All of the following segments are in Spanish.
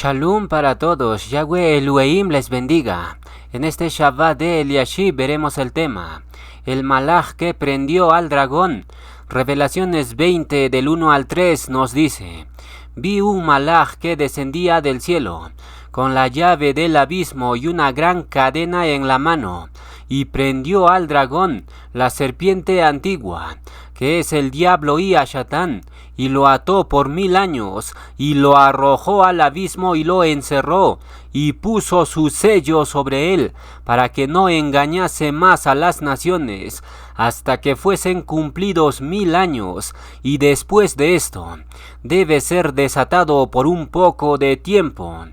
Shalom para todos, Yahweh Elohim les bendiga. En este Shabbat de Eliashib veremos el tema, el malaj que prendió al dragón. Revelaciones 20 del 1 al 3 nos dice, vi un malaj que descendía del cielo, con la llave del abismo y una gran cadena en la mano, y prendió al dragón, la serpiente antigua, que es el diablo y Ashatán, y lo ató por 1000 años, y lo arrojó al abismo y lo encerró, y puso su sello sobre él, para que no engañase más a las naciones, hasta que fuesen cumplidos 1000 años, y después de esto, debe ser desatado por un poco de tiempo.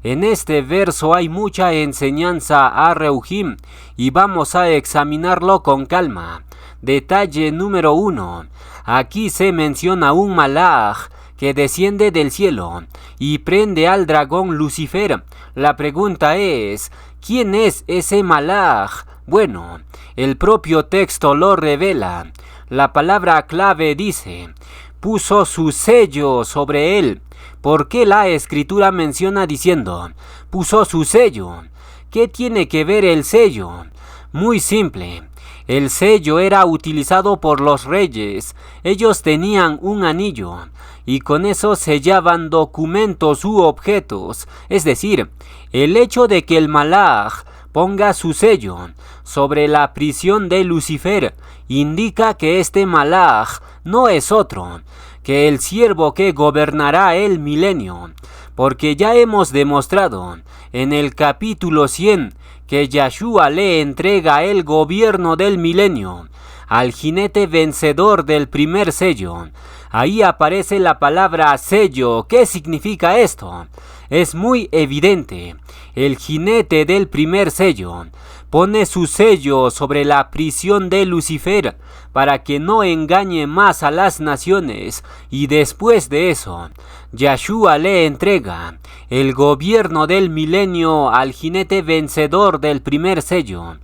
En este verso hay mucha enseñanza a Reuhim, y vamos a examinarlo con calma. Detalle número 1. Aquí se menciona un malaj que desciende del cielo y prende al dragón Lucifer. La pregunta es, ¿quién es ese malaj? Bueno, el propio texto lo revela. La palabra clave dice, puso su sello sobre él. ¿Por qué la escritura menciona diciendo, puso su sello? ¿Qué tiene que ver el sello? Muy simple. El sello era utilizado por los reyes. Ellos tenían un anillo y con eso sellaban documentos u objetos. Es decir, el hecho de que el malaj ponga su sello sobre la prisión de Lucifer indica que este malaj no es otro que el siervo que gobernará el milenio, porque ya hemos demostrado en el capítulo 100 que Yahshua le entrega el gobierno del milenio al jinete vencedor del primer sello. Ahí aparece la palabra sello. ¿Qué significa esto? Es muy evidente. El jinete del primer sello pone su sello sobre la prisión de Lucifer para que no engañe más a las naciones, y después de eso, Yahshua le entrega el gobierno del milenio al jinete vencedor del primer sello,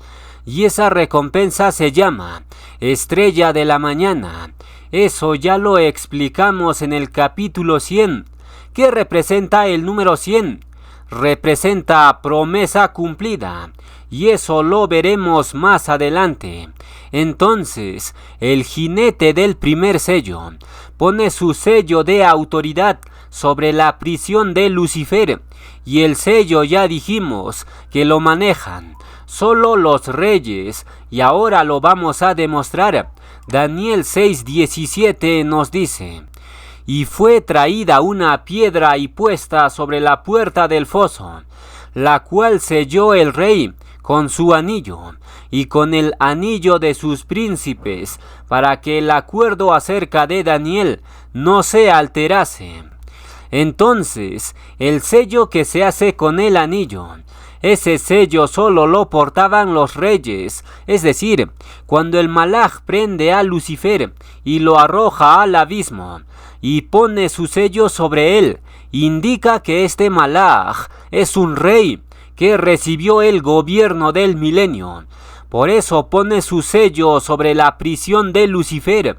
y esa recompensa se llama Estrella de la Mañana. Eso ya lo explicamos en el capítulo 100. ¿Qué representa el número 100? Representa promesa cumplida, y eso lo veremos más adelante. Entonces, el jinete del primer sello pone su sello de autoridad sobre la prisión de Lucifer, y el sello ya dijimos que lo manejan solo los reyes, y ahora lo vamos a demostrar. Daniel 6:17 nos dice, y fue traída una piedra y puesta sobre la puerta del foso, la cual selló el rey con su anillo y con el anillo de sus príncipes, para que el acuerdo acerca de Daniel no se alterase. Entonces, el sello que se hace con el anillo, ese sello solo lo portaban los reyes, es decir, cuando el malaj prende a Lucifer y lo arroja al abismo y pone su sello sobre él, indica que este malaj es un rey que recibió el gobierno del milenio. Por eso pone su sello sobre la prisión de Lucifer,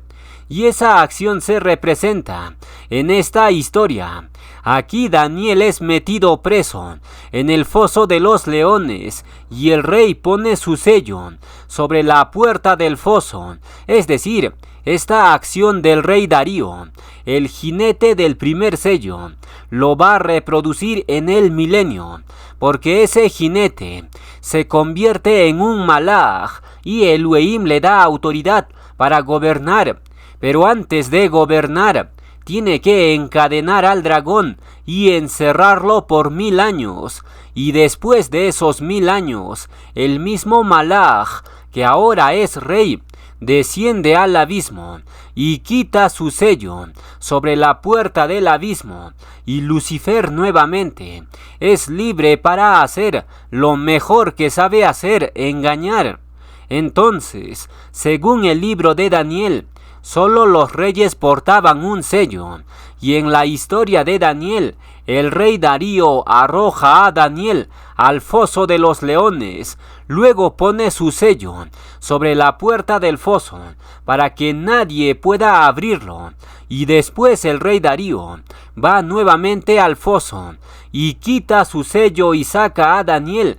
y esa acción se representa en esta historia. Aquí Daniel es metido preso en el foso de los leones, y el rey pone su sello sobre la puerta del foso, es decir, esta acción del rey Darío, el jinete del primer sello, lo va a reproducir en el milenio, porque ese jinete se convierte en un malaj y Elohim le da autoridad para gobernar. Pero antes de gobernar, tiene que encadenar al dragón y encerrarlo por 1000 años. Y después de esos 1000 años, el mismo malaj, que ahora es rey, desciende al abismo y quita su sello sobre la puerta del abismo, y Lucifer nuevamente es libre para hacer lo mejor que sabe hacer, engañar. Entonces, según el libro de Daniel, solo los reyes portaban un sello, y en la historia de Daniel, el rey Darío arroja a Daniel al foso de los leones. Luego pone su sello sobre la puerta del foso para que nadie pueda abrirlo. Y después el rey Darío va nuevamente al foso y quita su sello y saca a Daniel.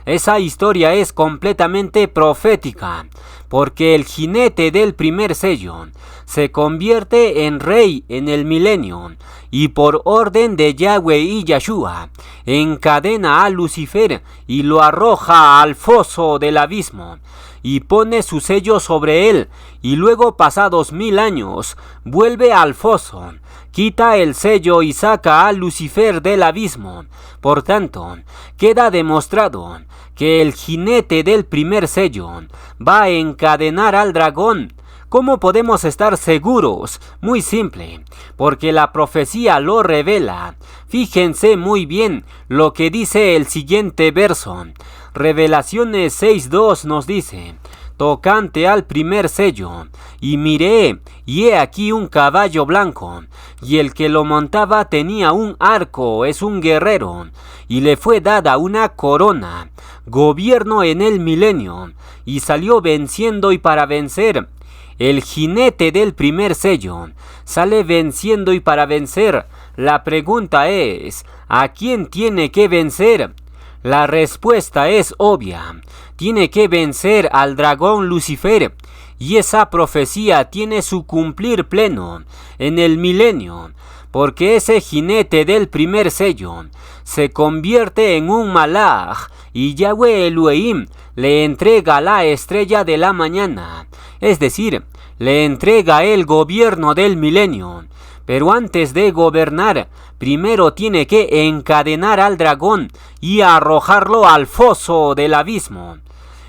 Esa historia es completamente profética, porque el jinete del primer sello se convierte en rey en el milenio y por orden de Yahweh y Yahshua encadena a Lucifer y lo arroja al foso del abismo y pone su sello sobre él, y luego pasados 1000 años vuelve al foso, quita el sello y saca a Lucifer del abismo. Por tanto, queda demostrado que el jinete del primer sello va a encadenar al dragón. ¿Cómo podemos estar seguros? Muy simple, porque la profecía lo revela. Fíjense muy bien lo que dice el siguiente verso. Revelaciones 6:2 nos dice: tocante al primer sello, y miré, y he aquí un caballo blanco, y el que lo montaba tenía un arco, es un guerrero, y le fue dada una corona, gobierno en el milenio, y salió venciendo y para vencer. El jinete del primer sello sale venciendo y para vencer. La pregunta es, ¿a quién tiene que vencer? La respuesta es obvia. Tiene que vencer al dragón Lucifer, y esa profecía tiene su cumplir pleno en el milenio, porque ese jinete del primer sello se convierte en un malaj, y Yahweh Elohim le entrega la estrella de la mañana, es decir, le entrega el gobierno del milenio. Pero antes de gobernar, primero tiene que encadenar al dragón y arrojarlo al foso del abismo.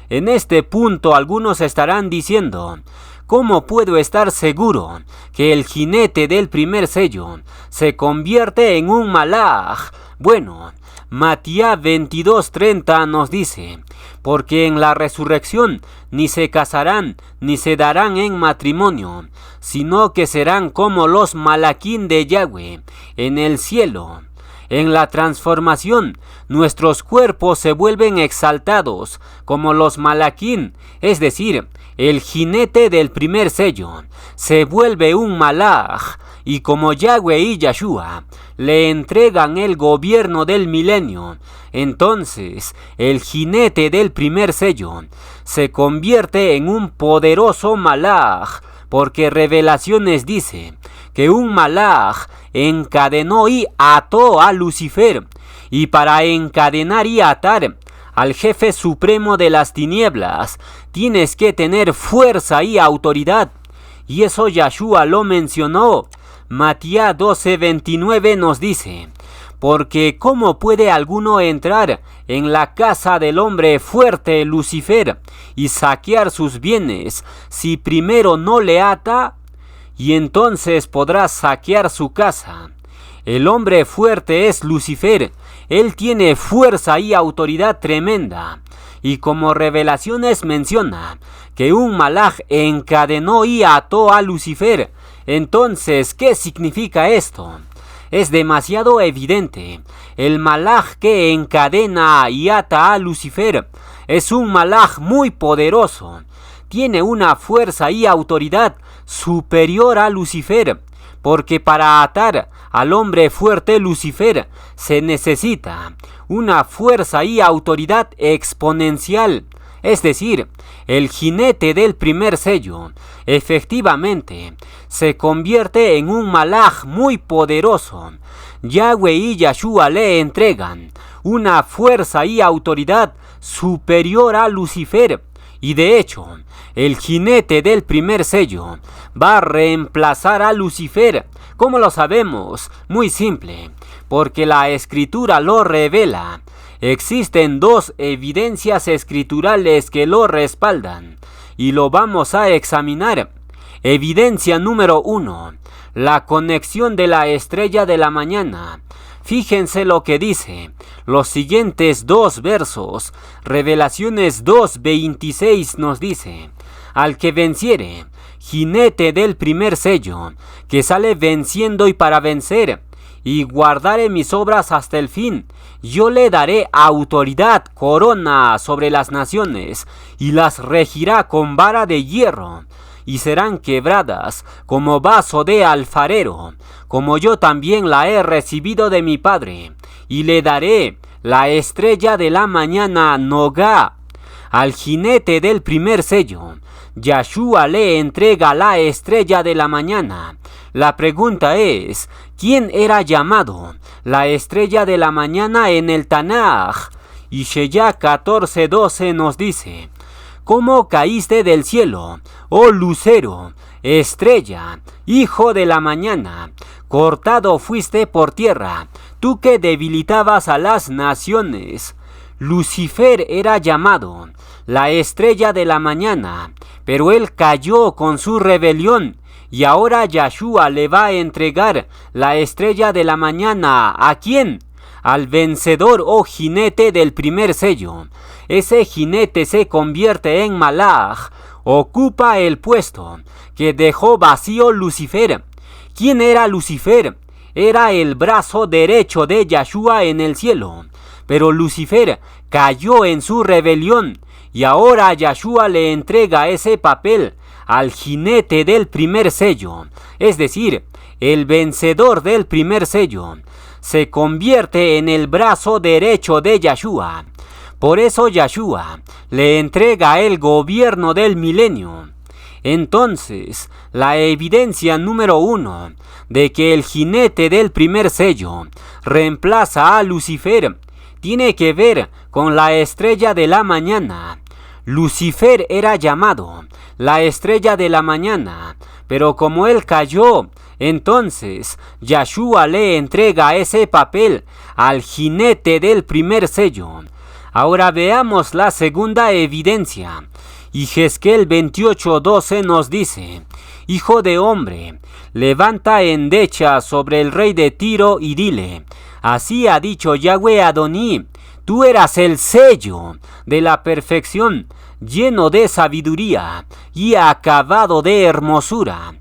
En este punto algunos estarán diciendo, ¿cómo puedo estar seguro que el jinete del primer sello se convierte en un malaj? Bueno, Matías 22:30 nos dice, porque en la resurrección ni se casarán ni se darán en matrimonio, sino que serán como los malaquín de Yahweh en el cielo. En la transformación, nuestros cuerpos se vuelven exaltados como los malaquín, es decir, el jinete del primer sello se vuelve un malaj, y como Yahweh y Yahshua le entregan el gobierno del milenio, entonces el jinete del primer sello se convierte en un poderoso malaj, porque Revelaciones dice que un malaj encadenó y ató a Lucifer, y para encadenar y atar al jefe supremo de las tinieblas tienes que tener fuerza y autoridad, y eso Yahshua lo mencionó. Matías 12:29 nos dice, porque ¿cómo puede alguno entrar en la casa del hombre fuerte Lucifer y saquear sus bienes si primero no le ata? Y entonces podrá saquear su casa. El hombre fuerte es Lucifer. Él tiene fuerza y autoridad tremenda. Y como Revelaciones menciona que un malaj encadenó y ató a Lucifer, entonces, ¿qué significa esto? Es demasiado evidente. El malaj que encadena y ata a Lucifer es un malaj muy poderoso. Tiene una fuerza y autoridad superior a Lucifer, porque para atar al hombre fuerte Lucifer se necesita una fuerza y autoridad exponencial. Es decir, el jinete del primer sello efectivamente se convierte en un malaj muy poderoso. Yahweh y Yahshua le entregan una fuerza y autoridad superior a Lucifer. Y de hecho, el jinete del primer sello va a reemplazar a Lucifer. ¿Cómo lo sabemos? Muy simple, porque la escritura lo revela. Existen dos evidencias escriturales que lo respaldan, y lo vamos a examinar. Evidencia número 1, la conexión de la estrella de la mañana. Fíjense lo que dice los siguientes dos versos. Revelaciones 2:26 nos dice, al que venciere, jinete del primer sello, que sale venciendo y para vencer, y guardare mis obras hasta el fin, yo le daré autoridad, corona sobre las naciones, y las regirá con vara de hierro, y serán quebradas como vaso de alfarero, como yo también la he recibido de mi Padre, y le daré la estrella de la mañana Nogá. Al jinete del primer sello, Yahshua le entrega la estrella de la mañana. La pregunta es, ¿quién era llamado la estrella de la mañana en el Tanaj? Y Sheyá 14:12 nos dice, ¿cómo caíste del cielo, oh lucero, estrella, hijo de la mañana? Cortado fuiste por tierra, tú que debilitabas a las naciones. Lucifer era llamado la estrella de la mañana, pero él cayó con su rebelión, y ahora Yahshua le va a entregar la estrella de la mañana. ¿A quién? Al vencedor o jinete del primer sello. Ese jinete se convierte en Malach, ocupa el puesto que dejó vacío Lucifer. ¿Quién era Lucifer? Era el brazo derecho de Yahshua en el cielo. Pero Lucifer cayó en su rebelión, y ahora Yahshua le entrega ese papel al jinete del primer sello, es decir, el vencedor del primer sello. Se convierte en el brazo derecho de Yahshua. Por eso Yahshua le entrega el gobierno del milenio. Entonces, la evidencia número 1 de que el jinete del primer sello reemplaza a Lucifer tiene que ver con la estrella de la mañana. Lucifer era llamado la estrella de la mañana, pero como él cayó, entonces Yahshua le entrega ese papel al jinete del primer sello. Ahora veamos la segunda evidencia. Y Jezquel 28:12 nos dice, Hijo de hombre, levanta endecha sobre el rey de Tiro y dile, así ha dicho Yahweh Adoní, tú eras el sello de la perfección, lleno de sabiduría y acabado de hermosura.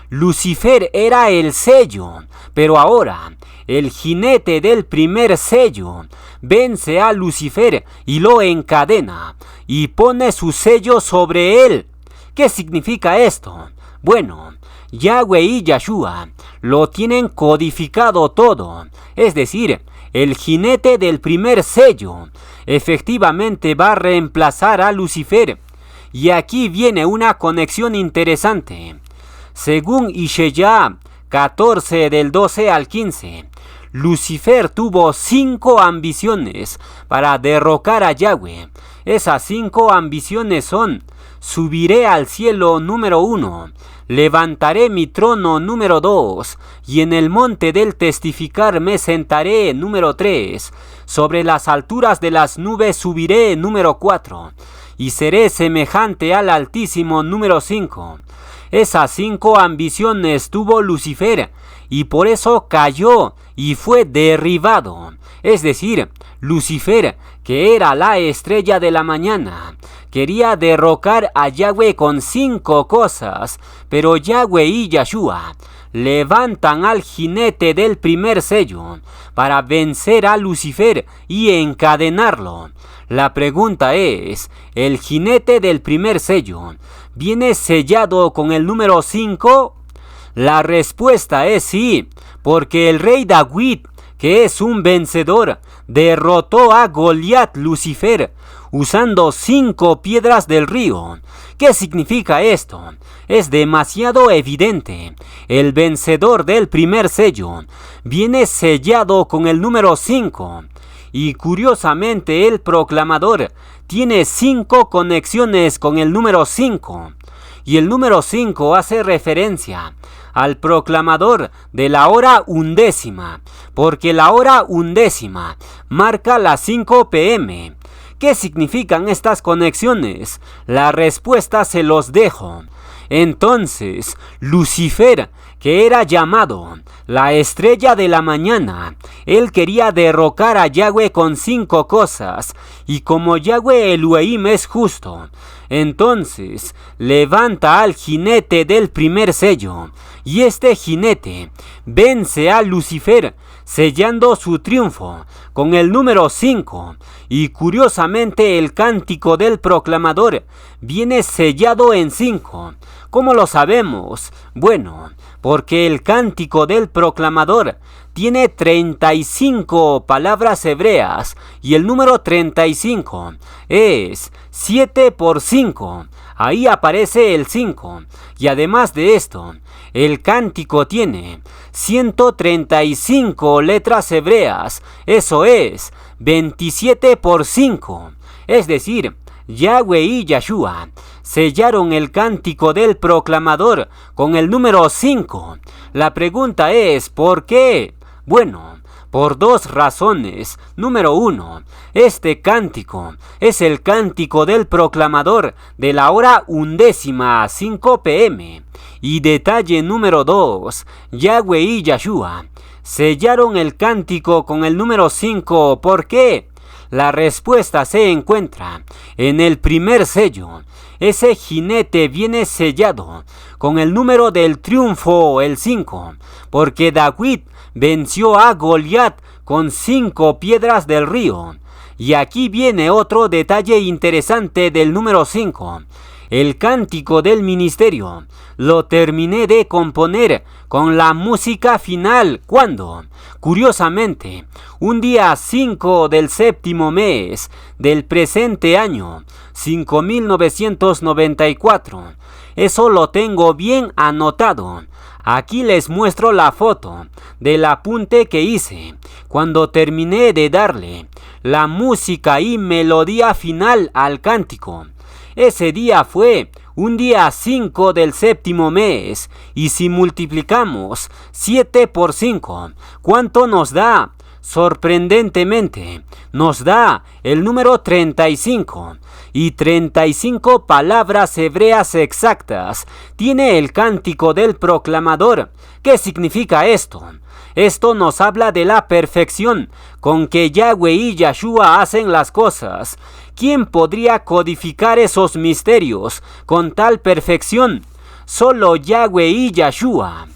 Lucifer era el sello, pero ahora el jinete del primer sello vence a Lucifer y lo encadena y pone su sello sobre él. ¿Qué significa esto? Bueno, Yahweh y Yahshua lo tienen codificado todo, es decir, el jinete del primer sello efectivamente va a reemplazar a Lucifer. Y aquí viene una conexión interesante. Según Ishayá 14 del 12 al 15, Lucifer tuvo 5 ambiciones para derrocar a Yahweh. Esas 5 ambiciones son: subiré al cielo número 1, levantaré mi trono número 2, y en el monte del testificar me sentaré número 3, sobre las alturas de las nubes subiré número 4, y seré semejante al Altísimo número 5. Esas 5 ambiciones tuvo Lucifer, y por eso cayó y fue derribado. Es decir, Lucifer, que era la estrella de la mañana, quería derrocar a Yahweh con 5 cosas, pero Yahweh y Yahshua levantan al jinete del primer sello para vencer a Lucifer y encadenarlo. La pregunta es, ¿el jinete del primer sello viene sellado con el número 5? La respuesta es sí, porque el rey David, que es un vencedor, derrotó a Goliat Lucifer usando 5 piedras del río. ¿Qué significa esto? Es demasiado evidente. El vencedor del primer sello viene sellado con el número 5. Y curiosamente el proclamador tiene 5 conexiones con el número 5. Y el número 5 hace referencia al proclamador de la hora undécima, porque la hora undécima marca las 5 p.m. ¿Qué significan estas conexiones? La respuesta se los dejo. Entonces, Lucifer, que era llamado la estrella de la mañana, él quería derrocar a Yahweh con 5 cosas, y como Yahweh Elohim es justo, entonces levanta al jinete del primer sello y este jinete vence a Lucifer, sellando su triunfo con el número 5, y curiosamente el cántico del proclamador viene sellado en 5. ¿Cómo lo sabemos? Bueno, porque el cántico del proclamador tiene 35 palabras hebreas y el número 35 es 7 por 5. Ahí aparece el 5. Y además de esto, el cántico tiene 135 letras hebreas. Eso es 27 por 5. Es decir, Yahweh y Yahshua sellaron el cántico del proclamador con el número 5. La pregunta es, ¿por qué? Bueno, por dos razones. Número 1, este cántico es el cántico del proclamador de la hora 11, 5 p.m. Y detalle número 2, Yahweh y Yahshua sellaron el cántico con el número 5. ¿Por qué? La respuesta se encuentra en el primer sello. Ese jinete viene sellado con el número del triunfo, el 5, porque David venció a Goliat con 5 piedras del río. Y aquí viene otro detalle interesante del número 5. El cántico del ministerio lo terminé de componer con la música final. ¿Cuándo? Curiosamente, un día 5 del séptimo mes del presente año, 5994. Eso lo tengo bien anotado. Aquí les muestro la foto del apunte que hice cuando terminé de darle la música y melodía final al cántico. Ese día fue un día 5 del séptimo mes, y si multiplicamos 7 por 5, ¿cuánto nos da? Sorprendentemente, nos da el número 35, y 35 palabras hebreas exactas tiene el cántico del proclamador. ¿Qué significa esto? Esto nos habla de la perfección con que Yahweh y Yahshua hacen las cosas. ¿Quién podría codificar esos misterios con tal perfección? Solo Yahweh y Yahshua.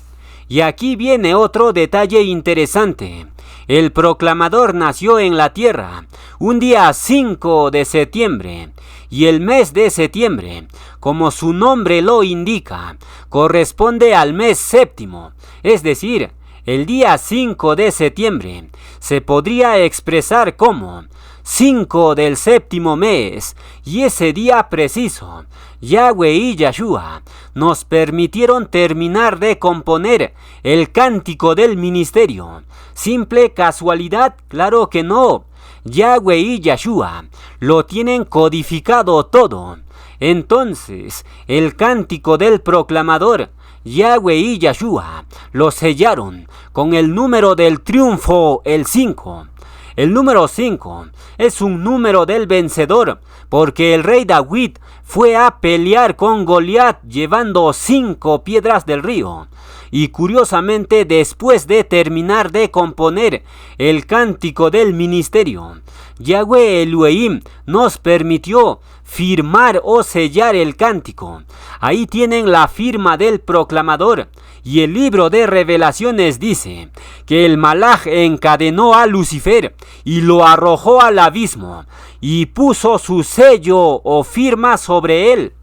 Y aquí viene otro detalle interesante. El proclamador nació en la tierra un día 5 de septiembre, y el mes de septiembre, como su nombre lo indica, corresponde al mes séptimo, es decir, el día 5 de septiembre se podría expresar como 5 del séptimo mes, y ese día preciso, Yahweh y Yahshua nos permitieron terminar de componer el cántico del ministerio. ¿Simple casualidad? Claro que no. Yahweh y Yahshua lo tienen codificado todo. Entonces, el cántico del proclamador, Yahweh y Yahshua lo sellaron con el número del triunfo, el 5. El número 5 es un número del vencedor, porque el rey David fue a pelear con Goliat llevando 5 piedras del río. Y curiosamente, después de terminar de componer el cántico del ministerio, Yahweh Elohim nos permitió firmar o sellar el cántico. Ahí tienen la firma del proclamador. Y el libro de Revelaciones dice que el malaj encadenó a Lucifer y lo arrojó al abismo y puso su sello o firma sobre él.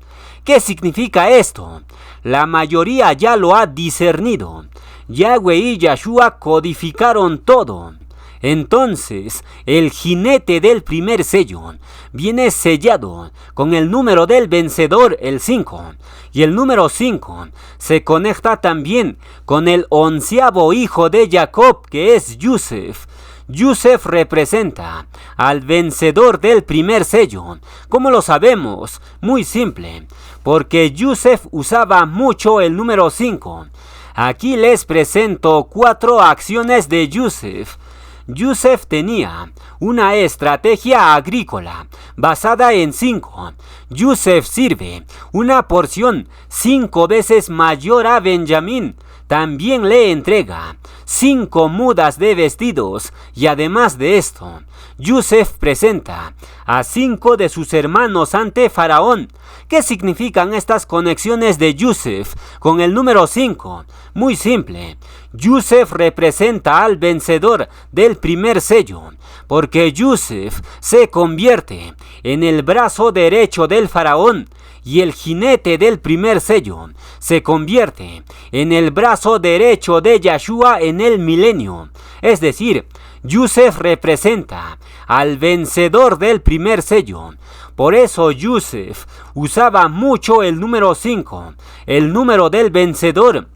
¿Qué significa esto? La mayoría ya lo ha discernido. Yahweh y Yahshua codificaron todo. Entonces, el jinete del primer sello viene sellado con el número del vencedor, el 5. Y el número 5 se conecta también con el 11º hijo de Jacob, que es Yosef. Yosef representa al vencedor del primer sello. ¿Cómo lo sabemos? Muy simple, porque Yosef usaba mucho el número 5. Aquí les presento 4 acciones de Yosef. Yosef tenía una estrategia agrícola basada en 5. Yusef sirve una porción 5 veces mayor a Benjamín. También le entrega 5 mudas de vestidos y además de esto, Yusef presenta a 5 de sus hermanos ante Faraón. ¿Qué significan estas conexiones de Yusef con el número 5? Muy simple. Yusef representa al vencedor del primer sello, porque Yusef se convierte en el brazo derecho del Faraón y el jinete del primer sello se convierte en el brazo derecho de Yahshua en el milenio. Es decir, Yusef representa al vencedor del primer sello. Por eso Yusef usaba mucho el número 5, el número del vencedor.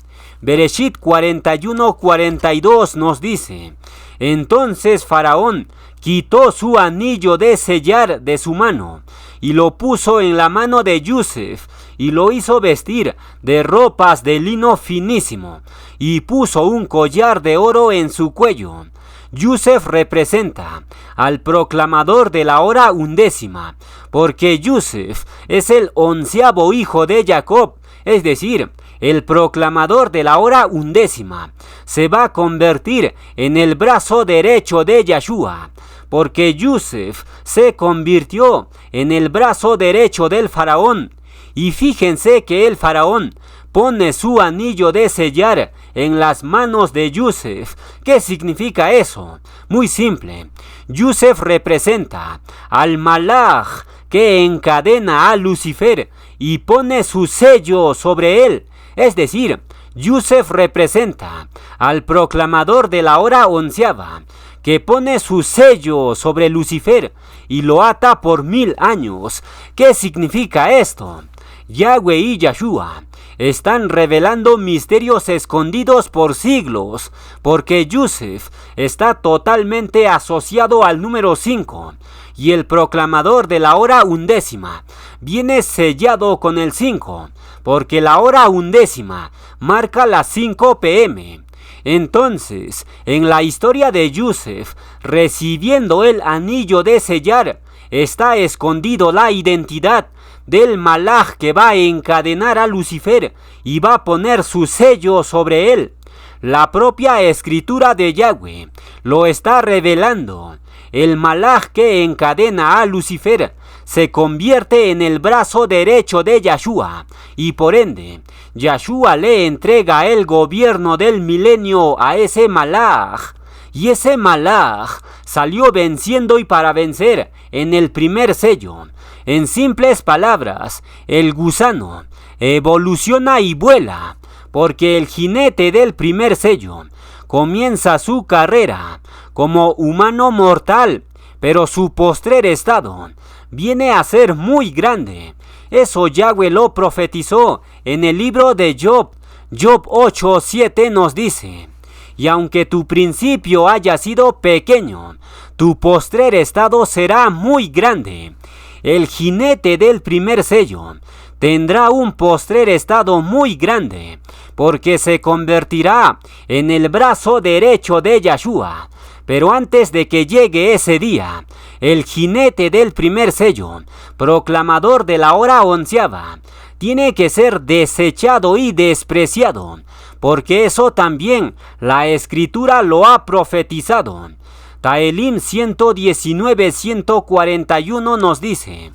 Bereshit 41:42 nos dice: entonces Faraón quitó su anillo de sellar de su mano y lo puso en la mano de Yusef y lo hizo vestir de ropas de lino finísimo y puso un collar de oro en su cuello. Yusef representa al proclamador de la hora undécima, porque Yusef es el 11º hijo de Jacob, es decir, el proclamador de la hora undécima. Se va a convertir en el brazo derecho de Yahshua, porque Yusef se convirtió en el brazo derecho del faraón. Y fíjense que el faraón pone su anillo de sellar en las manos de Yusef. ¿Qué significa eso? Muy simple. Yusef representa al malaj que encadena a Lucifer y pone su sello sobre él. Es decir, Yusef representa al proclamador de la hora onceava, que pone su sello sobre Lucifer y lo ata por 1000 años. ¿Qué significa esto? Yahweh y Yahshua están revelando misterios escondidos por siglos, porque Yusef está totalmente asociado al número 5, y el proclamador de la hora undécima viene sellado con el 5, porque la hora undécima marca las 5 p.m. Entonces, en la historia de Yusef, recibiendo el anillo de sellar, está escondido la identidad del malaj que va a encadenar a Lucifer y va a poner su sello sobre él. La propia escritura de Yahweh lo está revelando. El malaj que encadena a Lucifer se convierte en el brazo derecho de Yahshua y por ende Yahshua le entrega el gobierno del milenio a ese malaj. Y ese malaj salió venciendo y para vencer en el primer sello. En simples palabras, el gusano evoluciona y vuela, porque el jinete del primer sello comienza su carrera como humano mortal, pero su postrer estado viene a ser muy grande. Eso Yahweh lo profetizó en el libro de Job. Job 8:7 nos dice: y aunque tu principio haya sido pequeño, tu postrer estado será muy grande. El jinete del primer sello tendrá un postrer estado muy grande, porque se convertirá en el brazo derecho de Yahshua. Pero antes de que llegue ese día, el jinete del primer sello, proclamador de la hora onceava, tiene que ser desechado y despreciado, porque eso también la escritura lo ha profetizado. Taelim 119:141 nos dice: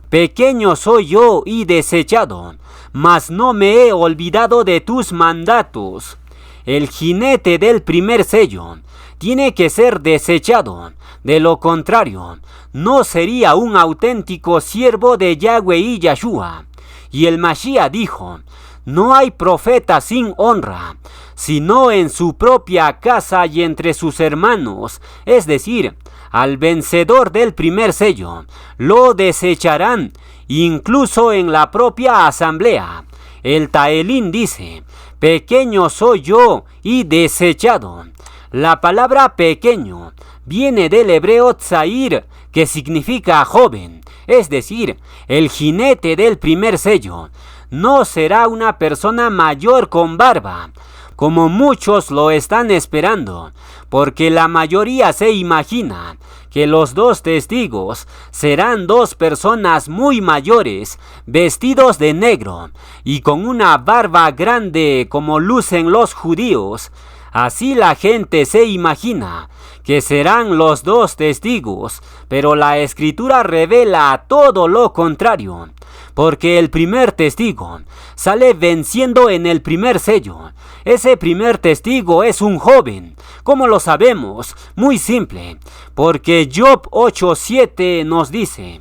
pequeño soy yo y desechado, mas no me he olvidado de tus mandatos. El jinete del primer sello tiene que ser desechado, de lo contrario, no sería un auténtico siervo de Yahweh y Yahshua. Y el Mashiach dijo: no hay profeta sin honra, sino en su propia casa y entre sus hermanos, es decir, al vencedor del primer sello, lo desecharán, incluso en la propia asamblea. El Taelín dice: pequeño soy yo y desechado. La palabra pequeño viene del hebreo tzair, que significa joven, es decir, el jinete del primer sello no será una persona mayor con barba, como muchos lo están esperando, porque la mayoría se imagina que los dos testigos serán dos personas muy mayores, vestidos de negro y con una barba grande como lucen los judíos. Así la gente se imagina que serán los dos testigos, pero la Escritura revela todo lo contrario, porque el primer testigo sale venciendo en el primer sello. Ese primer testigo es un joven. ¿Cómo lo sabemos? Muy simple, porque Job 8:7 nos dice: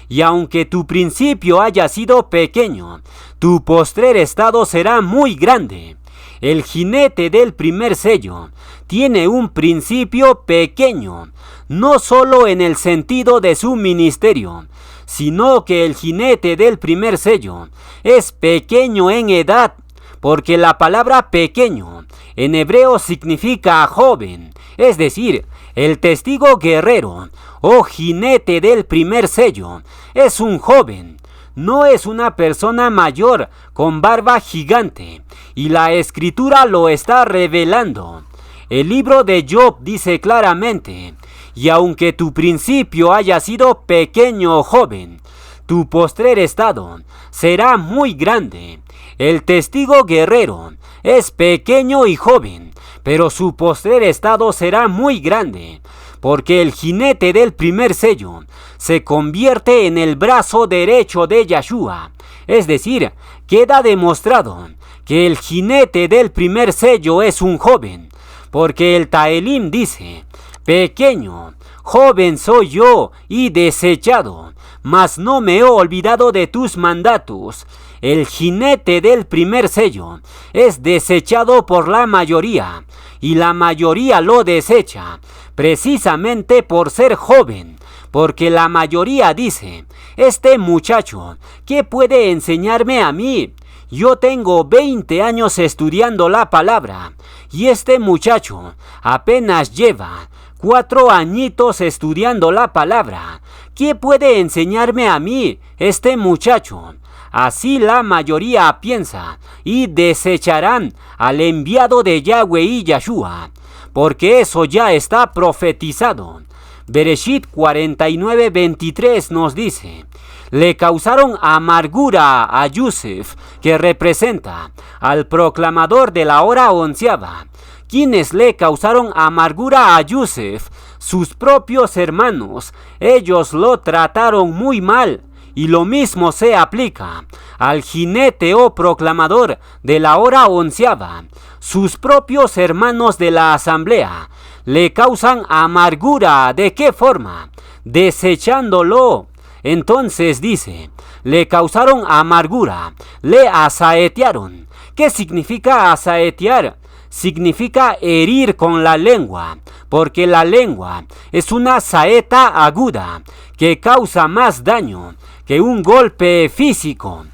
y aunque tu principio haya sido pequeño, tu postrer estado será muy grande. El jinete del primer sello tiene un principio pequeño, no solo en el sentido de su ministerio, sino que el jinete del primer sello es pequeño en edad, porque la palabra pequeño en hebreo significa joven, es decir, el testigo guerrero o jinete del primer sello es un joven. No es una persona mayor con barba gigante, y la Escritura lo está revelando. El libro de Job dice claramente: y aunque tu principio haya sido pequeño o joven, tu postrer estado será muy grande. El testigo guerrero es pequeño y joven, pero su postrer estado será muy grande, porque el jinete del primer sello se convierte en el brazo derecho de Yahshua. Es decir, queda demostrado que el jinete del primer sello es un joven, porque el Taelim dice: pequeño, joven soy yo y desechado, mas no me he olvidado de tus mandatos. El jinete del primer sello es desechado por la mayoría, y la mayoría lo desecha, precisamente por ser joven, porque la mayoría dice: este muchacho, ¿qué puede enseñarme a mí? Yo tengo 20 años estudiando la palabra, y este muchacho apenas lleva 4 añitos estudiando la palabra. ¿Qué puede enseñarme a mí este muchacho? Así la mayoría piensa, y desecharán al enviado de Yahweh y Yahshua, porque eso ya está profetizado. Bereshit 49:23 nos dice: le causaron amargura a Yosef, que representa al proclamador de la hora onceava. ¿Quiénes le causaron amargura a Yosef? Sus propios hermanos. Ellos lo trataron muy mal. Y lo mismo se aplica al jinete o proclamador de la hora onceava. Sus propios hermanos de la asamblea le causan amargura. ¿De qué forma? Desechándolo. Entonces dice: le causaron amargura, le asaetearon. ¿Qué significa asaetear? Significa herir con la lengua, porque la lengua es una saeta aguda que causa más daño que un golpe físico.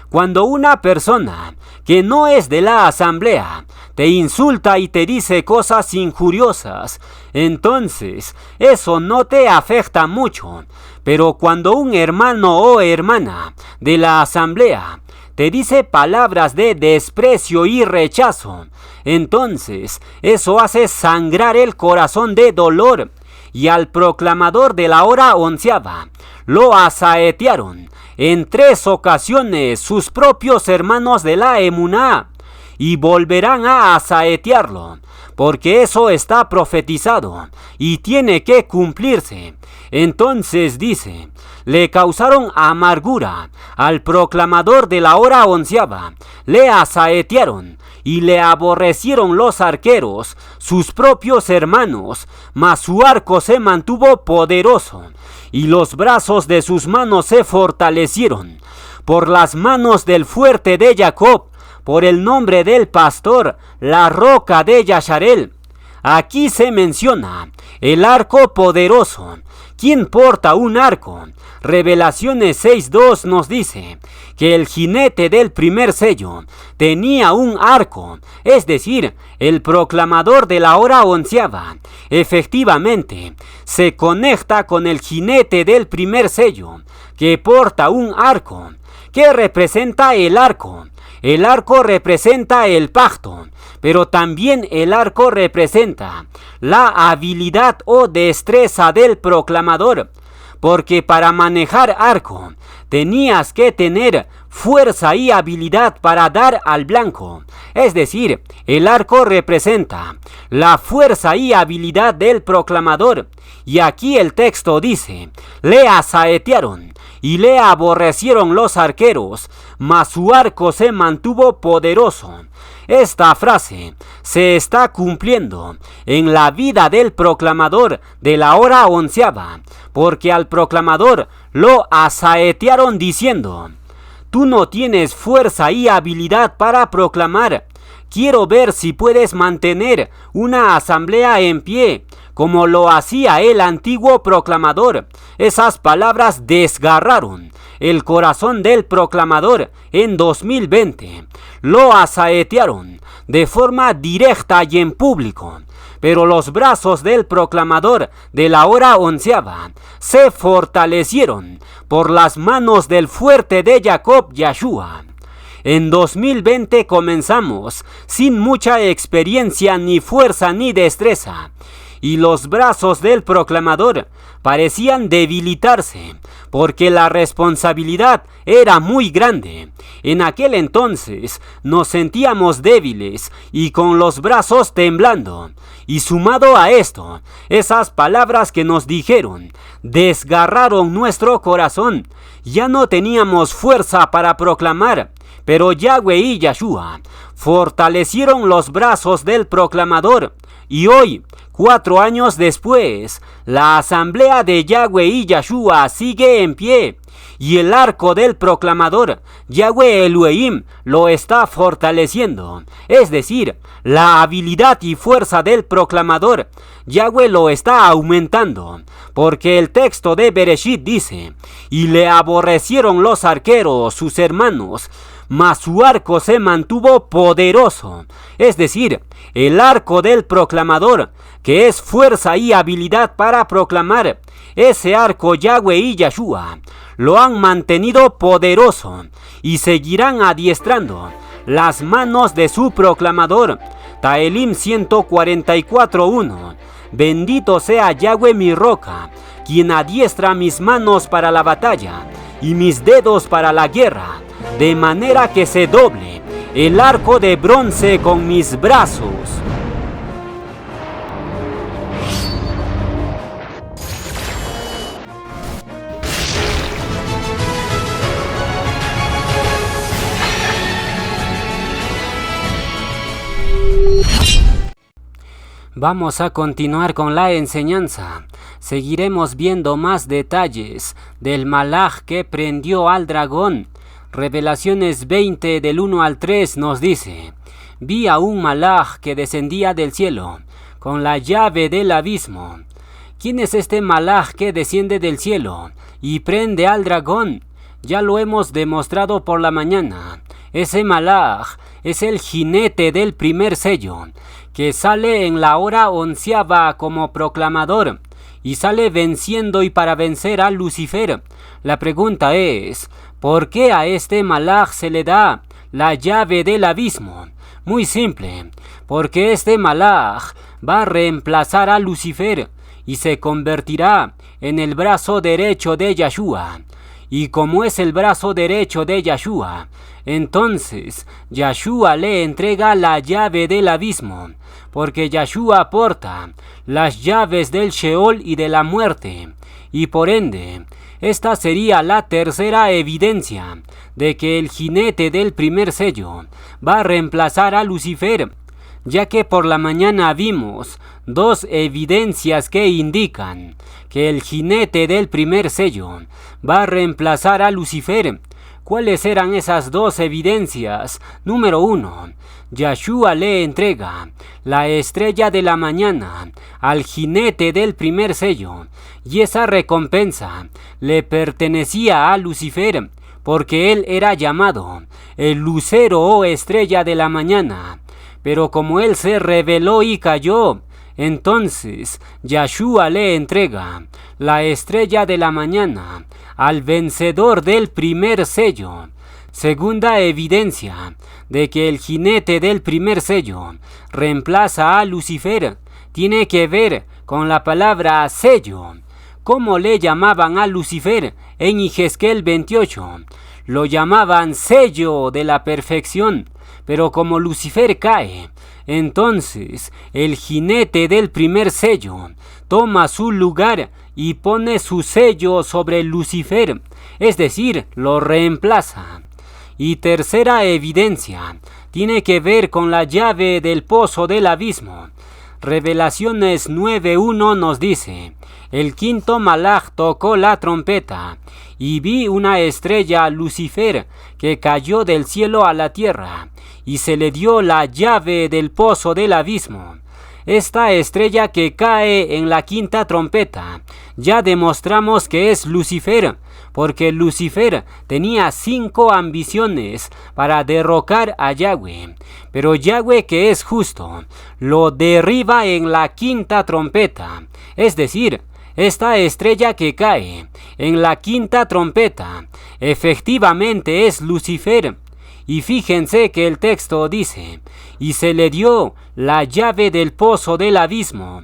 Cuando una persona que no es de la asamblea te insulta y te dice cosas injuriosas, entonces eso no te afecta mucho. Pero cuando un hermano o hermana de la asamblea te dice palabras de desprecio y rechazo, entonces eso hace sangrar el corazón de dolor. Y al proclamador de la hora onceava lo asaetearon en 3 ocasiones sus propios hermanos de la emuná, y volverán a asaetearlo, porque eso está profetizado y tiene que cumplirse. Entonces dice: le causaron amargura al proclamador de la hora onceava, le asaetearon y le aborrecieron los arqueros, sus propios hermanos, mas su arco se mantuvo poderoso, y los brazos de sus manos se fortalecieron. Por las manos del fuerte de Jacob, por el nombre del pastor, la roca de Yasharel. Aquí se menciona el arco poderoso. ¿Quién porta un arco? Revelaciones 6:2 nos dice que el jinete del primer sello tenía un arco, es decir, el proclamador de la hora onceava. Efectivamente, se conecta con el jinete del primer sello, que porta un arco. ¿Qué representa el arco? El arco representa el pacto, pero también el arco representa la habilidad o destreza del proclamador, porque para manejar arco tenías que tener fuerza y habilidad para dar al blanco. Es decir, el arco representa la fuerza y habilidad del proclamador. Y aquí el texto dice, le asaetearon y le aborrecieron los arqueros, mas su arco se mantuvo poderoso. Esta frase se está cumpliendo en la vida del proclamador de la hora onceava, porque al proclamador lo asaetearon diciendo, tú no tienes fuerza y habilidad para proclamar. Quiero ver si puedes mantener una asamblea en pie, como lo hacía el antiguo proclamador. Esas palabras desgarraron el corazón del proclamador en 2020. Lo asaetearon de forma directa y en público. Pero los brazos del proclamador de la hora onceava se fortalecieron por las manos del fuerte de Jacob, Yahshua. En 2020 comenzamos sin mucha experiencia, ni fuerza, ni destreza. Y los brazos del proclamador parecían debilitarse, porque la responsabilidad era muy grande. En aquel entonces nos sentíamos débiles y con los brazos temblando. Y sumado a esto, esas palabras que nos dijeron desgarraron nuestro corazón. Ya no teníamos fuerza para proclamar, pero Yahweh y Yahshua fortalecieron los brazos del proclamador. Y hoy, 4 años después, la asamblea de Yahweh y Yahshua sigue en pie. Y el arco del proclamador, Yahweh Elohim, lo está fortaleciendo. Es decir, la habilidad y fuerza del proclamador, Yahweh lo está aumentando. Porque el texto de Bereshit dice, y le aborrecieron los arqueros, sus hermanos, mas su arco se mantuvo poderoso. Es decir, el arco del proclamador, que es fuerza y habilidad para proclamar, ese arco Yahweh y Yahshua lo han mantenido poderoso y seguirán adiestrando las manos de su proclamador. Taelim 144:1. Bendito sea Yahweh mi roca, quien adiestra mis manos para la batalla y mis dedos para la guerra, de manera que se doble el arco de bronce con mis brazos. Vamos a continuar con la enseñanza. Seguiremos viendo más detalles del malaj que prendió al dragón. Revelaciones 20 del 1 al 3 nos dice: vi a un malaj que descendía del cielo con la llave del abismo. ¿Quién es este malaj que desciende del cielo y prende al dragón? Ya lo hemos demostrado por la mañana. Ese malaj es el jinete del primer sello, que sale en la hora onceava como proclamador y sale venciendo y para vencer a Lucifer. La pregunta es, ¿por qué a este malaj se le da la llave del abismo? Muy simple, porque este malaj va a reemplazar a Lucifer y se convertirá en el brazo derecho de Yahshua. Y como es el brazo derecho de Yahshua, entonces Yahshua le entrega la llave del abismo, porque Yahshua porta las llaves del Sheol y de la muerte, y por ende, esta sería la tercera evidencia de que el jinete del primer sello va a reemplazar a Lucifer, ya que por la mañana vimos 2 evidencias que indican que el jinete del primer sello va a reemplazar a Lucifer. ¿Cuáles eran esas 2 evidencias? Número 1. Yahshua le entrega la estrella de la mañana al jinete del primer sello, y esa recompensa le pertenecía a Lucifer, porque él era llamado el lucero o estrella de la mañana. Pero como él se rebeló y cayó, entonces Yahshua le entrega la estrella de la mañana al vencedor del primer sello. Segunda evidencia de que el jinete del primer sello reemplaza a Lucifer tiene que ver con la palabra sello. ¿Cómo le llamaban a Lucifer en Yehezkel 28? Lo llamaban sello de la perfección, pero como Lucifer cae, entonces el jinete del primer sello toma su lugar y pone su sello sobre Lucifer, es decir, lo reemplaza. Y tercera evidencia tiene que ver con la llave del pozo del abismo. Revelaciones 9:1 nos dice: el quinto malaj tocó la trompeta, y vi una estrella, Lucifer, que cayó del cielo a la tierra, y se le dio la llave del pozo del abismo. Esta estrella que cae en la quinta trompeta, ya demostramos que es Lucifer, porque Lucifer tenía 5 ambiciones para derrocar a Yahweh, pero Yahweh, que es justo, lo derriba en la quinta trompeta, es decir, esta estrella que cae en la quinta trompeta efectivamente es Lucifer. Y fíjense que el texto dice: y se le dio la llave del pozo del abismo.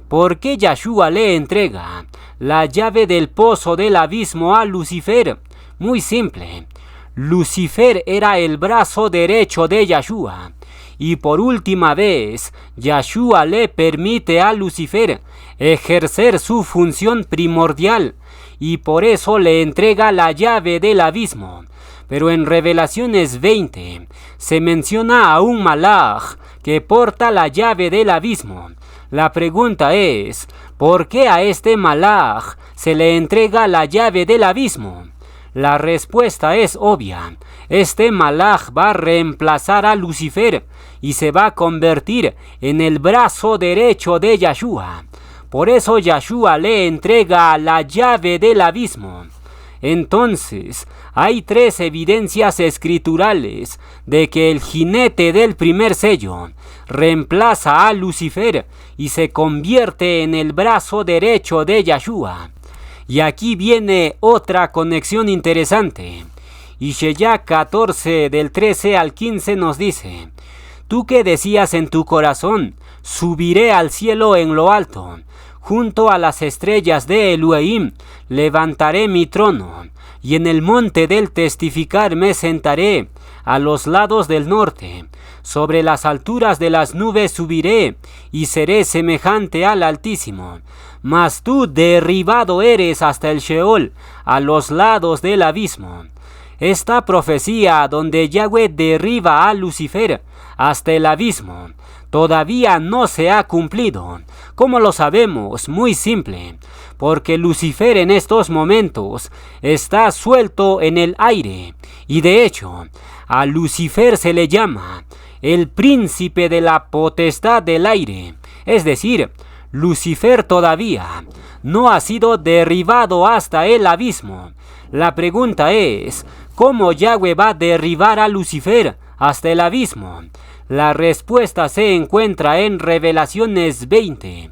¿Por qué Yahshua le entrega la llave del pozo del abismo a Lucifer? Muy simple. Lucifer era el brazo derecho de Yahshua. Y por última vez, Yahshua le permite a Lucifer ejercer su función primordial, y por eso le entrega la llave del abismo. Pero en Revelaciones 20 se menciona a un malaj que porta la llave del abismo. La pregunta es: ¿por qué a este malaj se le entrega la llave del abismo? La respuesta es obvia. Este malaj va a reemplazar a Lucifer y se va a convertir en el brazo derecho de Yahshua. Por eso Yahshua le entrega la llave del abismo. Entonces, hay 3 evidencias escriturales de que el jinete del primer sello reemplaza a Lucifer y se convierte en el brazo derecho de Yahshua. Y aquí viene otra conexión interesante. Yeshaya 14 del 13 al 15 nos dice: tú que decías en tu corazón, subiré al cielo en lo alto, junto a las estrellas de Elohim levantaré mi trono, y en el monte del testificar me sentaré, a los lados del norte. Sobre las alturas de las nubes subiré, y seré semejante al Altísimo. Mas tú derribado eres hasta el Sheol, a los lados del abismo. Esta profecía donde Yahweh derriba a Lucifer hasta el abismo todavía no se ha cumplido. ¿Cómo lo sabemos? Muy simple. Porque Lucifer en estos momentos está suelto en el aire. Y de hecho, a Lucifer se le llama el príncipe de la potestad del aire. Es decir, Lucifer todavía no ha sido derribado hasta el abismo. La pregunta es: ¿cómo Yahweh va a derribar a Lucifer hasta el abismo? La respuesta se encuentra en Revelaciones 20.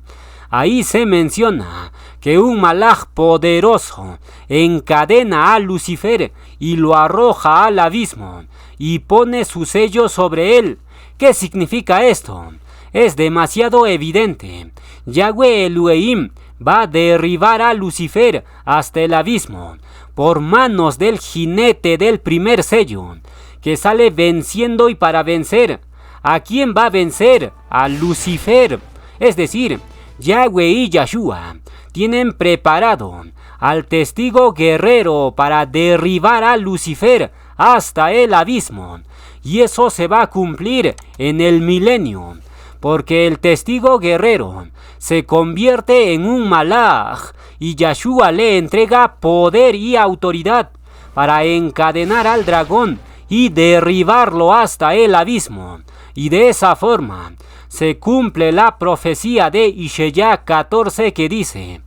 Ahí se menciona que un malaj poderoso encadena a Lucifer y lo arroja al abismo y pone su sello sobre él. ¿Qué significa esto? Es demasiado evidente. Yahweh Elohim va a derribar a Lucifer hasta el abismo por manos del jinete del primer sello, que sale venciendo y para vencer. ¿A quién va a vencer? A Lucifer. Es decir, Yahweh y Yahshua tienen preparado al testigo guerrero para derribar a Lucifer hasta el abismo. Y eso se va a cumplir en el milenio, porque el testigo guerrero se convierte en un malaj y Yahshua le entrega poder y autoridad para encadenar al dragón y derribarlo hasta el abismo. Y de esa forma se cumple la profecía de Yeshaya 14 que dice: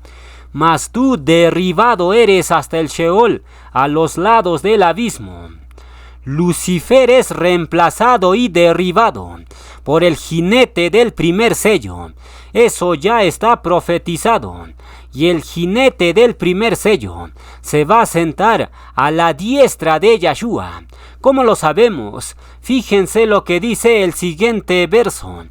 mas tú derribado eres hasta el Sheol, a los lados del abismo. Lucifer es reemplazado y derribado por el jinete del primer sello. Eso ya está profetizado. Y el jinete del primer sello se va a sentar a la diestra de Yahshua, ¿Cómo lo sabemos? Fíjense lo que dice el siguiente verso.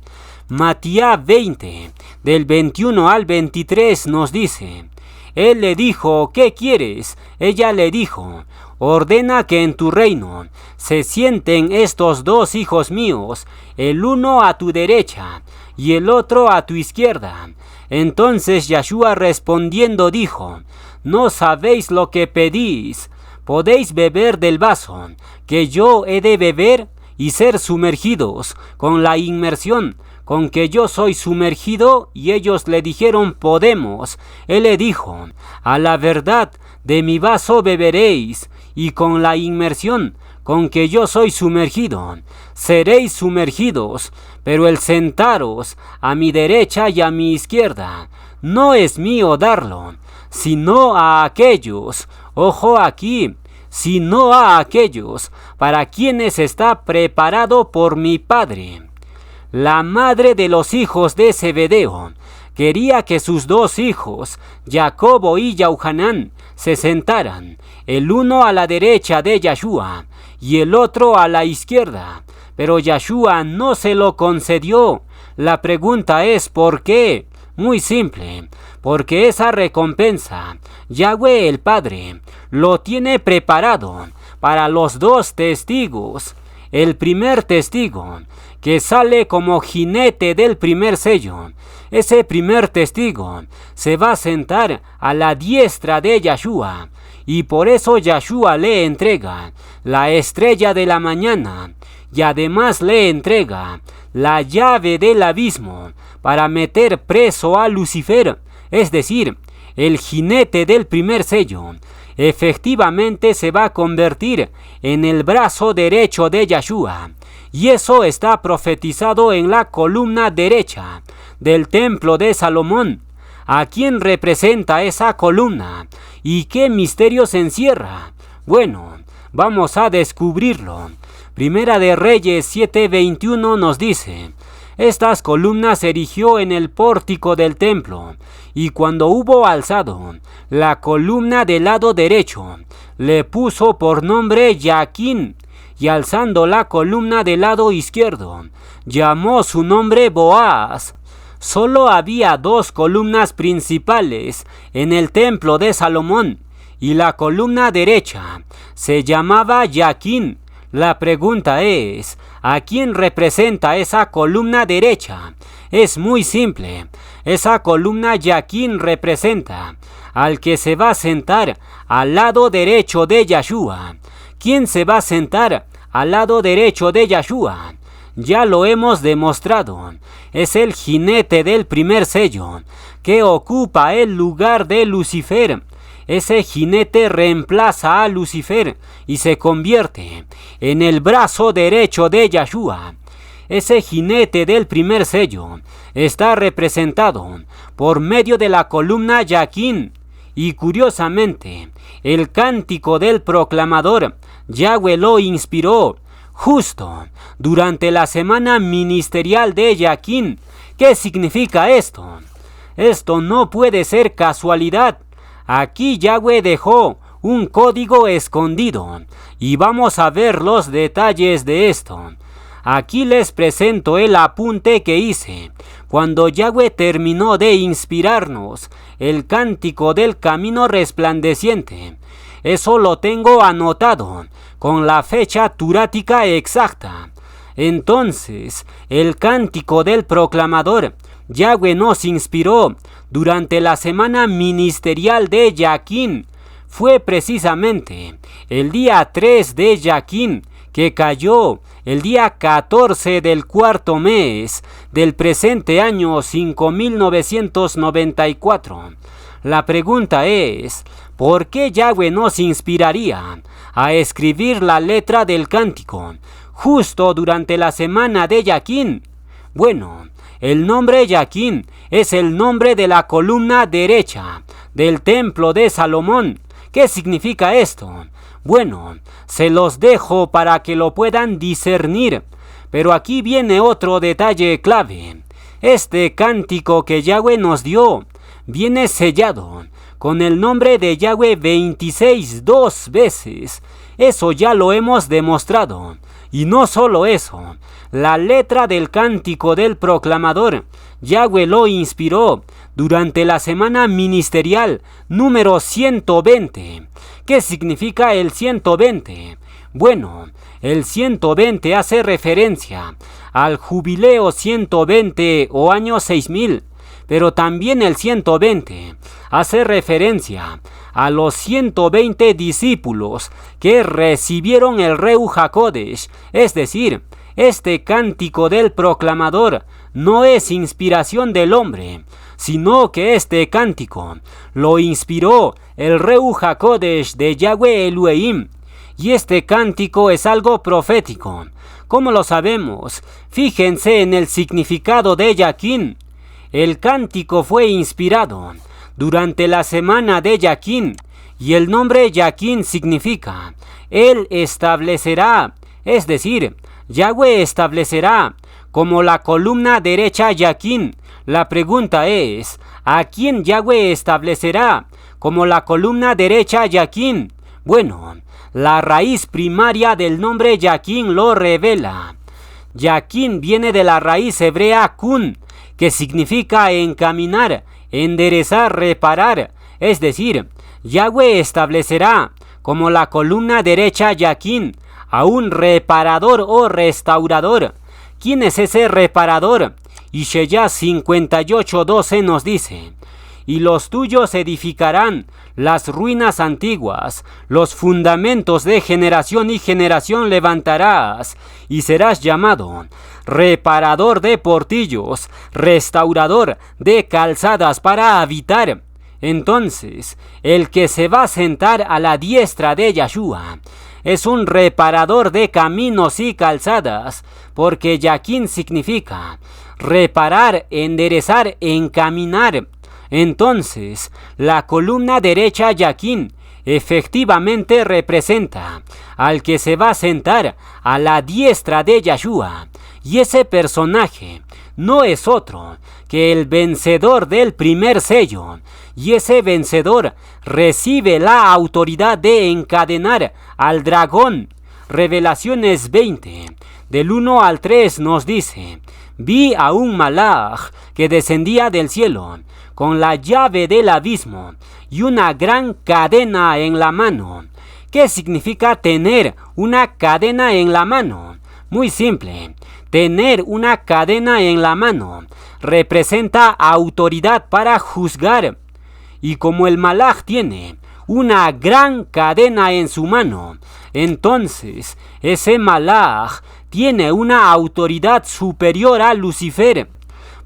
Matías 20, del 21 al 23 nos dice: Él le dijo, ¿qué quieres? Ella le dijo, ordena que en tu reino se sienten estos dos hijos míos, el uno a tu derecha y el otro a tu izquierda. Entonces Yahshua respondiendo dijo, no sabéis lo que pedís. ¿Podéis beber del vaso que yo he de beber y ser sumergidos con la inmersión con que yo soy sumergido? Y ellos le dijeron, podemos. Él le dijo, a la verdad de mi vaso beberéis, y con la inmersión con que yo soy sumergido seréis sumergidos, pero el sentaros a mi derecha y a mi izquierda no es mío darlo, sino a aquellos, ojo aquí, sino a aquellos para quienes está preparado por mi Padre. La madre de los hijos de Zebedeo quería que sus dos hijos, Jacobo y Yohanan, se sentaran, el uno a la derecha de Yahshua y el otro a la izquierda, pero Yahshua no se lo concedió. La pregunta es ¿por qué? Muy simple, porque esa recompensa, Yahweh el Padre, lo tiene preparado para los dos testigos. El primer testigo, que sale como jinete del primer sello, ese primer testigo se va a sentar a la diestra de Yahshua, y por eso Yahshua le entrega la estrella de la mañana, y además le entrega la llave del abismo para meter preso a Lucifer, es decir, el jinete del primer sello. Efectivamente se va a convertir en el brazo derecho de Yahshua, y eso está profetizado en la columna derecha del templo de Salomón. ¿A quién representa esa columna? ¿Y qué misterio se encierra? Bueno, vamos a descubrirlo. Primera de Reyes 7:21 nos dice: estas columnas erigió en el pórtico del templo, y cuando hubo alzado la columna del lado derecho, le puso por nombre Yaquín, y alzando la columna del lado izquierdo, llamó su nombre Boaz. Solo había dos columnas principales en el templo de Salomón, y la columna derecha se llamaba Yaquín. La pregunta es, ¿a quién representa esa columna derecha? Es muy simple. Esa columna Yaquín representa al que se va a sentar al lado derecho de Yahshua. ¿Quién se va a sentar al lado derecho de Yahshua? Ya lo hemos demostrado. Es el jinete del primer sello, que ocupa el lugar de Lucifer. Ese jinete reemplaza a Lucifer y se convierte en el brazo derecho de Yahshua. Ese jinete del primer sello está representado por medio de la columna Yaquín. Y curiosamente, el cántico del proclamador, Yahweh lo inspiró justo durante la semana ministerial de Yaquín. ¿Qué significa esto? Esto no puede ser casualidad. Aquí Yahweh dejó un código escondido y vamos a ver los detalles de esto. Aquí les presento el apunte que hice cuando Yahweh terminó de inspirarnos el cántico del camino resplandeciente. Eso lo tengo anotado con la fecha turática exacta. Entonces, el cántico del proclamador, Yahweh nos inspiró durante la semana ministerial de Yaquín. Fue precisamente el día 3 de Yaquín, que cayó el día 14 del cuarto mes del presente año 5994. La pregunta es, ¿por qué Yahweh nos inspiraría a escribir la letra del cántico justo durante la semana de Yaquín? Bueno, el nombre Yaquín es el nombre de la columna derecha del templo de Salomón. ¿Qué significa esto? Bueno, se los dejo para que lo puedan discernir, pero aquí viene otro detalle clave. Este cántico que Yahweh nos dio viene sellado con el nombre de Yahweh 26 dos veces. Eso ya lo hemos demostrado. Y no solo eso, la letra del cántico del proclamador, Yahweh lo inspiró durante la semana ministerial número 120. ¿Qué significa el 120? Bueno, el 120 hace referencia al jubileo 120 o año 6000, pero también el 120 hace referencia a los 120 discípulos que recibieron el Ruach HaKodesh, es decir, este cántico del proclamador no es inspiración del hombre, sino que este cántico lo inspiró el Ruach HaKodesh de Yahweh Elohim, y este cántico es algo profético. ¿Cómo lo sabemos? Fíjense en el significado de Yaquín. El cántico fue inspirado durante la semana de Yaquín, y el nombre Yaquín significa Él establecerá, es decir, Yahweh establecerá como la columna derecha Yaquín. La pregunta es, ¿a quién Yahweh establecerá como la columna derecha Yaquín? Bueno, la raíz primaria del nombre Yaquín lo revela. Yaquín viene de la raíz hebrea kun, que significa encaminar, enderezar, reparar, es decir, Yahweh establecerá como la columna derecha Yaquín a un reparador o restaurador. ¿Quién es ese reparador? Ishaya 58:12 nos dice: y los tuyos edificarán las ruinas antiguas, los fundamentos de generación y generación levantarás, y serás llamado reparador de portillos, restaurador de calzadas para habitar. Entonces, el que se va a sentar a la diestra de Yahshua es un reparador de caminos y calzadas, porque Yaquín significa reparar, enderezar, encaminar. Entonces, la columna derecha Yaquín efectivamente representa al que se va a sentar a la diestra de Yahshua, y ese personaje no es otro que el vencedor del primer sello, y ese vencedor recibe la autoridad de encadenar al dragón. Revelaciones 20, del 1 al 3 nos dice: vi a un malaj que descendía del cielo con la llave del abismo y una gran cadena en la mano. ¿Qué significa tener una cadena en la mano? Muy simple. Tener una cadena en la mano representa autoridad para juzgar. Y como el malaj tiene una gran cadena en su mano, entonces ese malaj tiene una autoridad superior a Lucifer,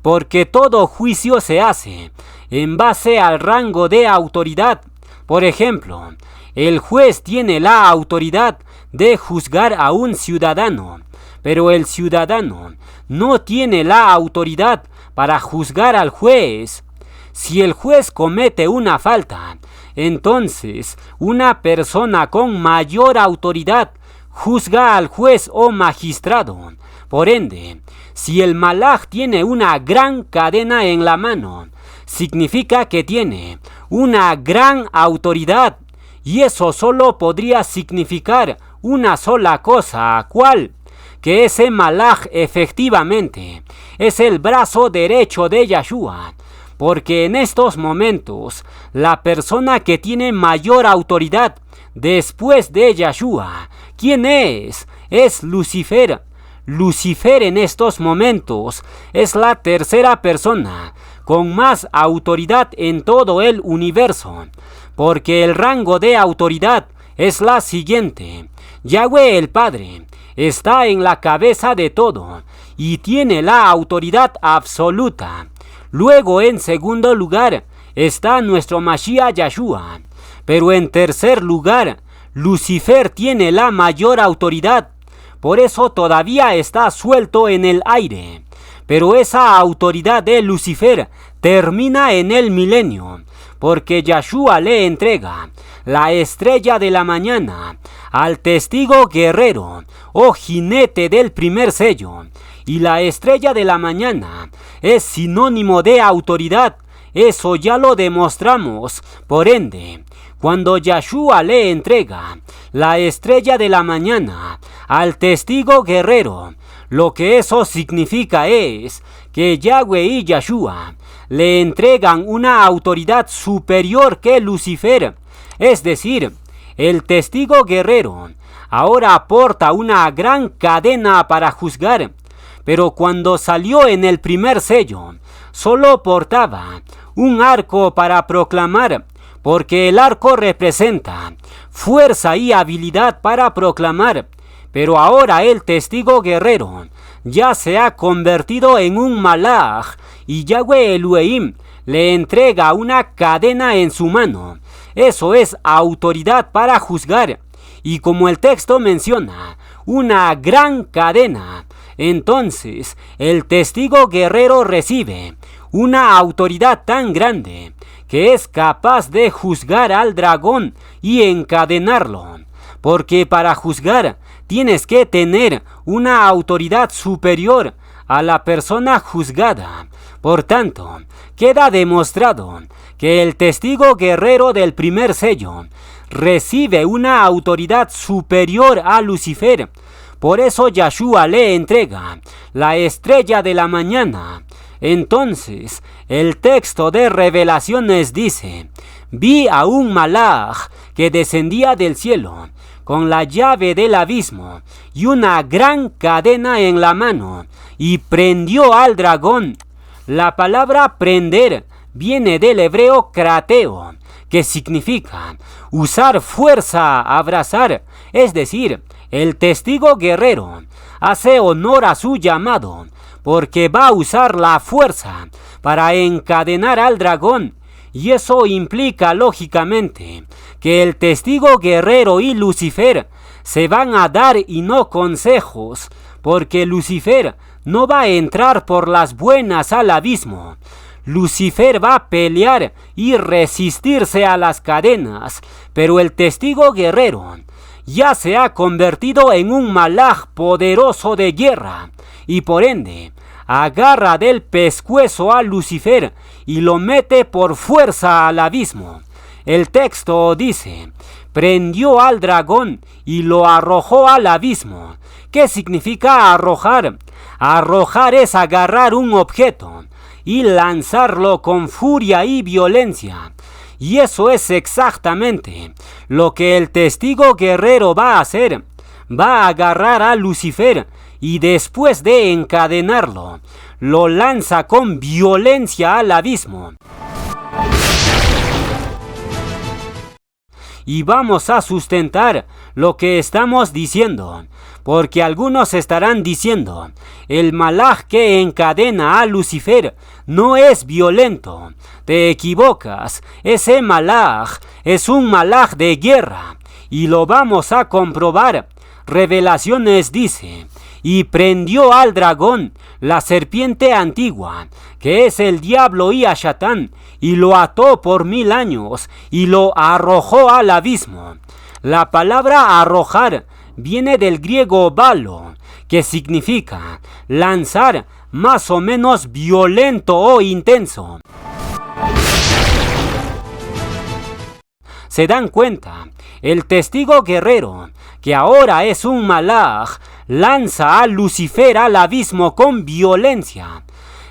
porque todo juicio se hace en base al rango de autoridad. Por ejemplo, el juez tiene la autoridad de juzgar a un ciudadano, pero el ciudadano no tiene la autoridad para juzgar al juez. Si el juez comete una falta, entonces una persona con mayor autoridad juzga al juez o magistrado. Por ende, si el malaj tiene una gran cadena en la mano, significa que tiene una gran autoridad, y eso solo podría significar una sola cosa. ¿Cuál? Que ese malaj efectivamente es el brazo derecho de Yahshua, porque en estos momentos la persona que tiene mayor autoridad después de Yahshua, ¿quién es? Es Lucifer. Lucifer en estos momentos es la tercera persona con más autoridad en todo el universo, porque el rango de autoridad es la siguiente: Yahweh el Padre está en la cabeza de todo y tiene la autoridad absoluta. Luego, en segundo lugar, está nuestro Mashiach Yahshua. Pero en tercer lugar, Lucifer tiene la mayor autoridad. Por eso todavía está suelto en el aire. Pero esa autoridad de Lucifer termina en el milenio, porque Yahshua le entrega la estrella de la mañana al testigo guerrero o jinete del primer sello. Y la estrella de la mañana es sinónimo de autoridad. Eso ya lo demostramos. Por ende, cuando Yahshua le entrega la estrella de la mañana, al testigo guerrero. Lo que eso significa es que Yahweh y Yeshua le entregan una autoridad superior que Lucifer. Es decir, el testigo guerrero ahora porta una gran cadena para juzgar, pero cuando salió en el primer sello, solo portaba un arco para proclamar, porque el arco representa fuerza y habilidad para proclamar. Pero ahora el testigo guerrero ya se ha convertido en un malaj y Yahweh Elohim le entrega una cadena en su mano. Eso es autoridad para juzgar. Y como el texto menciona, una gran cadena, entonces el testigo guerrero recibe una autoridad tan grande que es capaz de juzgar al dragón y encadenarlo. Porque para juzgar tienes que tener una autoridad superior a la persona juzgada. Por tanto, queda demostrado que el testigo guerrero del primer sello recibe una autoridad superior a Lucifer. Por eso Yeshua le entrega la estrella de la mañana. Entonces, el texto de Revelaciones dice: vi a un malaj que descendía del cielo con la llave del abismo y una gran cadena en la mano, y prendió al dragón. La palabra prender viene del hebreo krateo, que significa usar fuerza, abrazar. Es decir, el testigo guerrero hace honor a su llamado, porque va a usar la fuerza para encadenar al dragón. Y eso implica lógicamente que el testigo guerrero y Lucifer se van a dar y no consejos, porque Lucifer no va a entrar por las buenas al abismo. Lucifer va a pelear y resistirse a las cadenas, pero el testigo guerrero ya se ha convertido en un malaj poderoso de guerra, y por ende agarra del pescuezo a Lucifer y lo mete por fuerza al abismo. El texto dice: prendió al dragón y lo arrojó al abismo. ¿Qué significa arrojar? Arrojar es agarrar un objeto y lanzarlo con furia y violencia. Y eso es exactamente lo que el testigo guerrero va a hacer. Va a agarrar a Lucifer y después de encadenarlo, lo lanza con violencia al abismo. Y vamos a sustentar lo que estamos diciendo, porque algunos estarán diciendo: el malaj que encadena a Lucifer no es violento. Te equivocas, ese malaj es un malaj de guerra, y lo vamos a comprobar. Revelaciones dice: y prendió al dragón, la serpiente antigua, que es el diablo y Ashatán, y lo ató por 1000 años, y lo arrojó al abismo. La palabra arrojar viene del griego balo, que significa lanzar, más o menos violento o intenso. ¿Se dan cuenta? El testigo guerrero, que ahora es un malaj, lanza a Lucifer al abismo con violencia.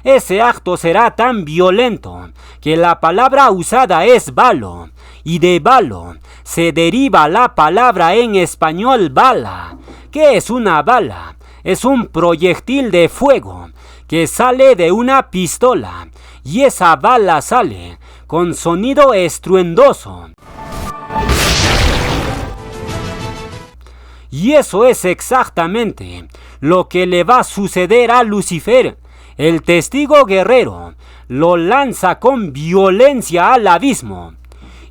Ese acto será tan violento que la palabra usada es balo, y de balo se deriva la palabra en español bala. ¿Qué es una bala? Es un proyectil de fuego que sale de una pistola, y esa bala sale con sonido estruendoso. Y eso es exactamente lo que le va a suceder a Lucifer. El testigo guerrero lo lanza con violencia al abismo.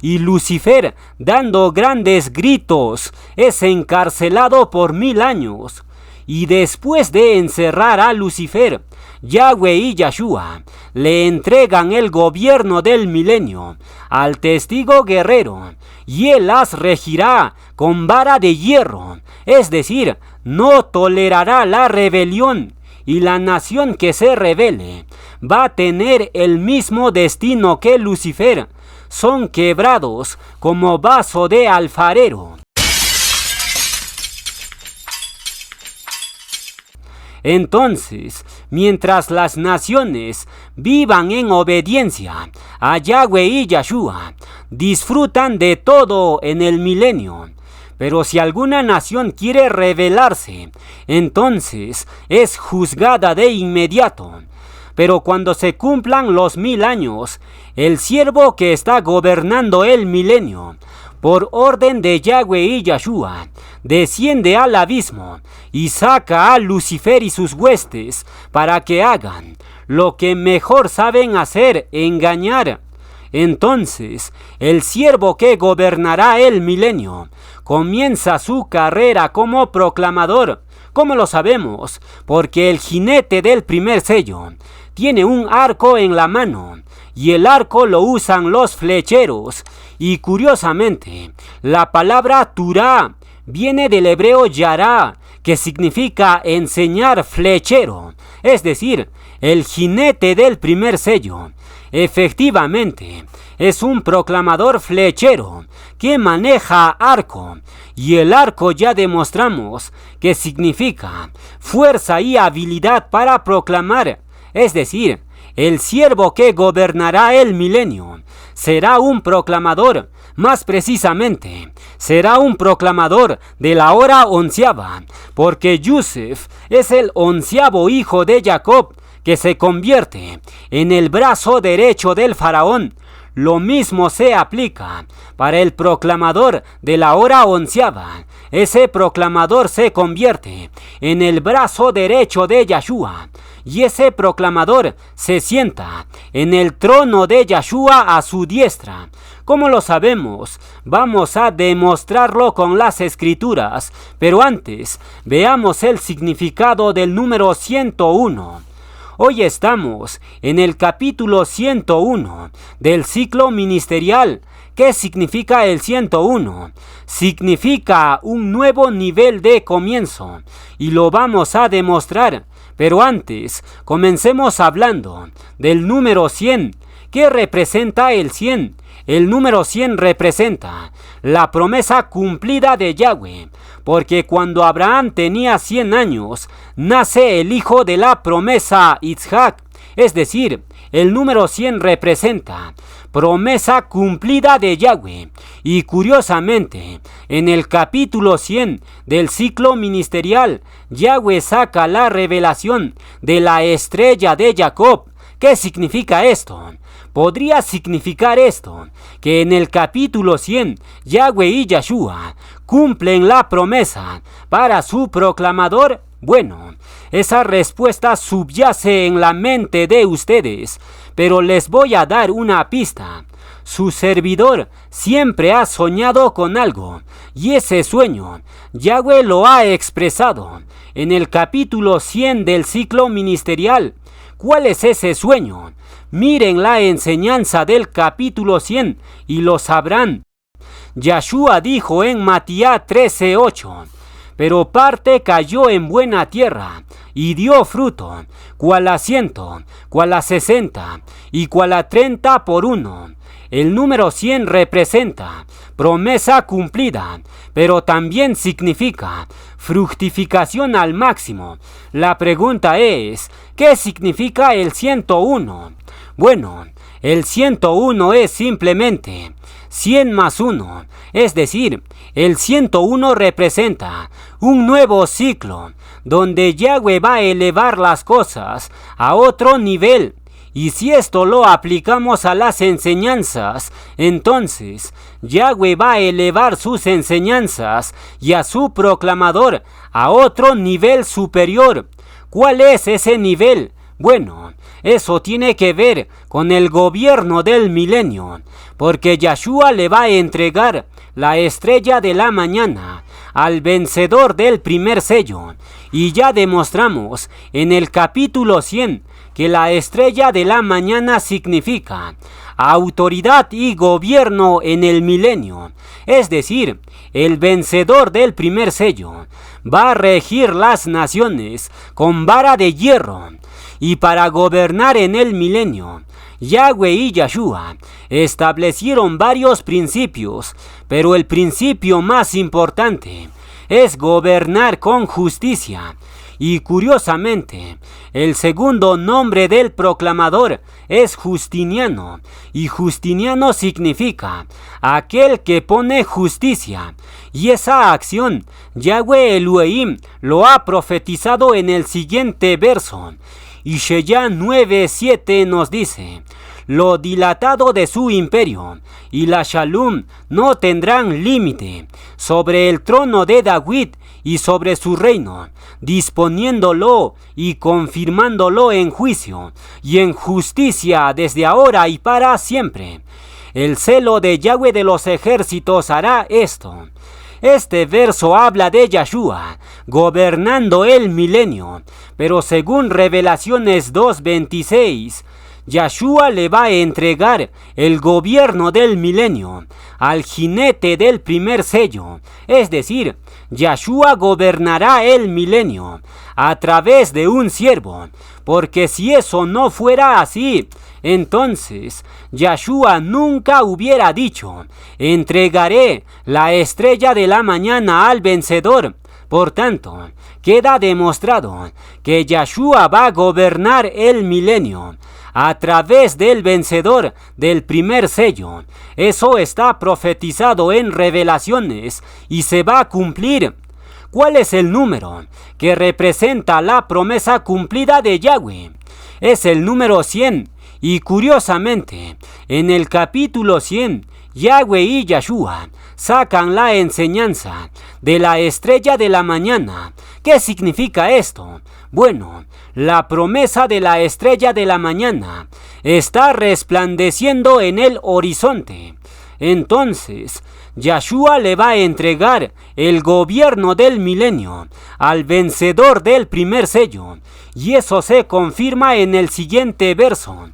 Y Lucifer, dando grandes gritos, es encarcelado por 1000 años. Y después de encerrar a Lucifer, Yahweh y Yeshua le entregan el gobierno del milenio al testigo guerrero, y él las regirá con vara de hierro, es decir, no tolerará la rebelión, y la nación que se rebele va a tener el mismo destino que Lucifer. Son quebrados como vaso de alfarero. Entonces, mientras las naciones vivan en obediencia a Yahweh y Yahshua, disfrutan de todo en el milenio. Pero si alguna nación quiere rebelarse, entonces es juzgada de inmediato. Pero cuando se cumplan los 1000 años, el siervo que está gobernando el milenio, por orden de Yahweh y Yahshua, desciende al abismo y saca a Lucifer y sus huestes para que hagan lo que mejor saben hacer, engañar. Entonces, el siervo que gobernará el milenio comienza su carrera como proclamador. ¿Cómo lo sabemos? Porque el jinete del primer sello tiene un arco en la mano, y el arco lo usan los flecheros. Y curiosamente, la palabra Turá viene del hebreo yará, que significa enseñar flechero, es decir, el jinete del primer sello. Efectivamente, es un proclamador flechero que maneja arco, y el arco ya demostramos que significa fuerza y habilidad para proclamar, es decir, el siervo que gobernará el milenio será un proclamador, más precisamente, será un proclamador de la hora onceava, porque Yosef es el 11º hijo de Jacob, que se convierte en el brazo derecho del faraón. Lo mismo se aplica para el proclamador de la hora onceava. Ese proclamador se convierte en el brazo derecho de Yahshua, y ese proclamador se sienta en el trono de Yahshua a su diestra. ¿Cómo lo sabemos? Vamos a demostrarlo con las escrituras, pero antes veamos el significado del número 101. Hoy estamos en el capítulo 101 del ciclo ministerial. ¿Qué significa el 101? Significa un nuevo nivel de comienzo, y lo vamos a demostrar. Pero antes, comencemos hablando del número 100. ¿Qué representa el 100? El número 100 representa la promesa cumplida de Yahweh, porque cuando Abraham tenía 100 años, nace el hijo de la promesa Isaac. Es decir, el número 100 representa promesa cumplida de Yahweh. Y curiosamente, en el capítulo 100 del ciclo ministerial, Yahweh saca la revelación de la estrella de Jacob. ¿Qué significa esto? Podría significar esto, que en el capítulo 100, Yahweh y Yahshua cumplen la promesa para su proclamador. Bueno, esa respuesta subyace en la mente de ustedes, pero les voy a dar una pista. Su servidor siempre ha soñado con algo, y ese sueño Yahweh lo ha expresado en el capítulo 100 del ciclo ministerial. ¿Cuál es ese sueño? Miren la enseñanza del capítulo 100 y lo sabrán. Yahshua dijo en Matías 13:8, pero parte cayó en buena tierra y dio fruto, cual a 100, cual a 60 y cual a 30 por uno. El número 100 representa promesa cumplida, pero también significa fructificación al máximo. La pregunta es, ¿qué significa el 101? Bueno, el 101 es simplemente 100 más 1, es decir, el 101 representa un nuevo ciclo, donde Yahweh va a elevar las cosas a otro nivel. Y si esto lo aplicamos a las enseñanzas, entonces Yahweh va a elevar sus enseñanzas y a su proclamador a otro nivel superior. ¿Cuál es ese nivel? Bueno, eso tiene que ver con el gobierno del milenio, porque Yahshua le va a entregar la estrella de la mañana al vencedor del primer sello. Y ya demostramos en el capítulo 100 que la estrella de la mañana significa autoridad y gobierno en el milenio. Es decir, el vencedor del primer sello va a regir las naciones con vara de hierro. Y para gobernar en el milenio, Yahweh y Yahshua establecieron varios principios, pero el principio más importante es gobernar con justicia. Y curiosamente, el segundo nombre del proclamador es Justiniano, y Justiniano significa aquel que pone justicia. Y esa acción, Yahweh Elohim lo ha profetizado en el siguiente verso. Ishaya 9:7 nos dice: lo dilatado de su imperio y la Shalom no tendrán límite sobre el trono de David y sobre su reino, disponiéndolo y confirmándolo en juicio y en justicia desde ahora y para siempre. El celo de Yahweh de los ejércitos hará esto. Este verso habla de Yahshua gobernando el milenio, pero según Revelaciones 2:26, Yahshua le va a entregar el gobierno del milenio al jinete del primer sello. Es decir, Yahshua gobernará el milenio a través de un siervo, porque si eso no fuera así, entonces Yahshua nunca hubiera dicho: entregaré la estrella de la mañana al vencedor. Por tanto, queda demostrado que Yahshua va a gobernar el milenio a través del vencedor del primer sello. Eso está profetizado en Revelaciones y se va a cumplir. ¿Cuál es el número que representa la promesa cumplida de Yahweh? Es el número 100. Y curiosamente, en el capítulo 100, Yahweh y Yahshua sacan la enseñanza de la estrella de la mañana. ¿Qué significa esto? Bueno, la promesa de la estrella de la mañana está resplandeciendo en el horizonte. Entonces, Yahshua le va a entregar el gobierno del milenio al vencedor del primer sello. Y eso se confirma en el siguiente verso.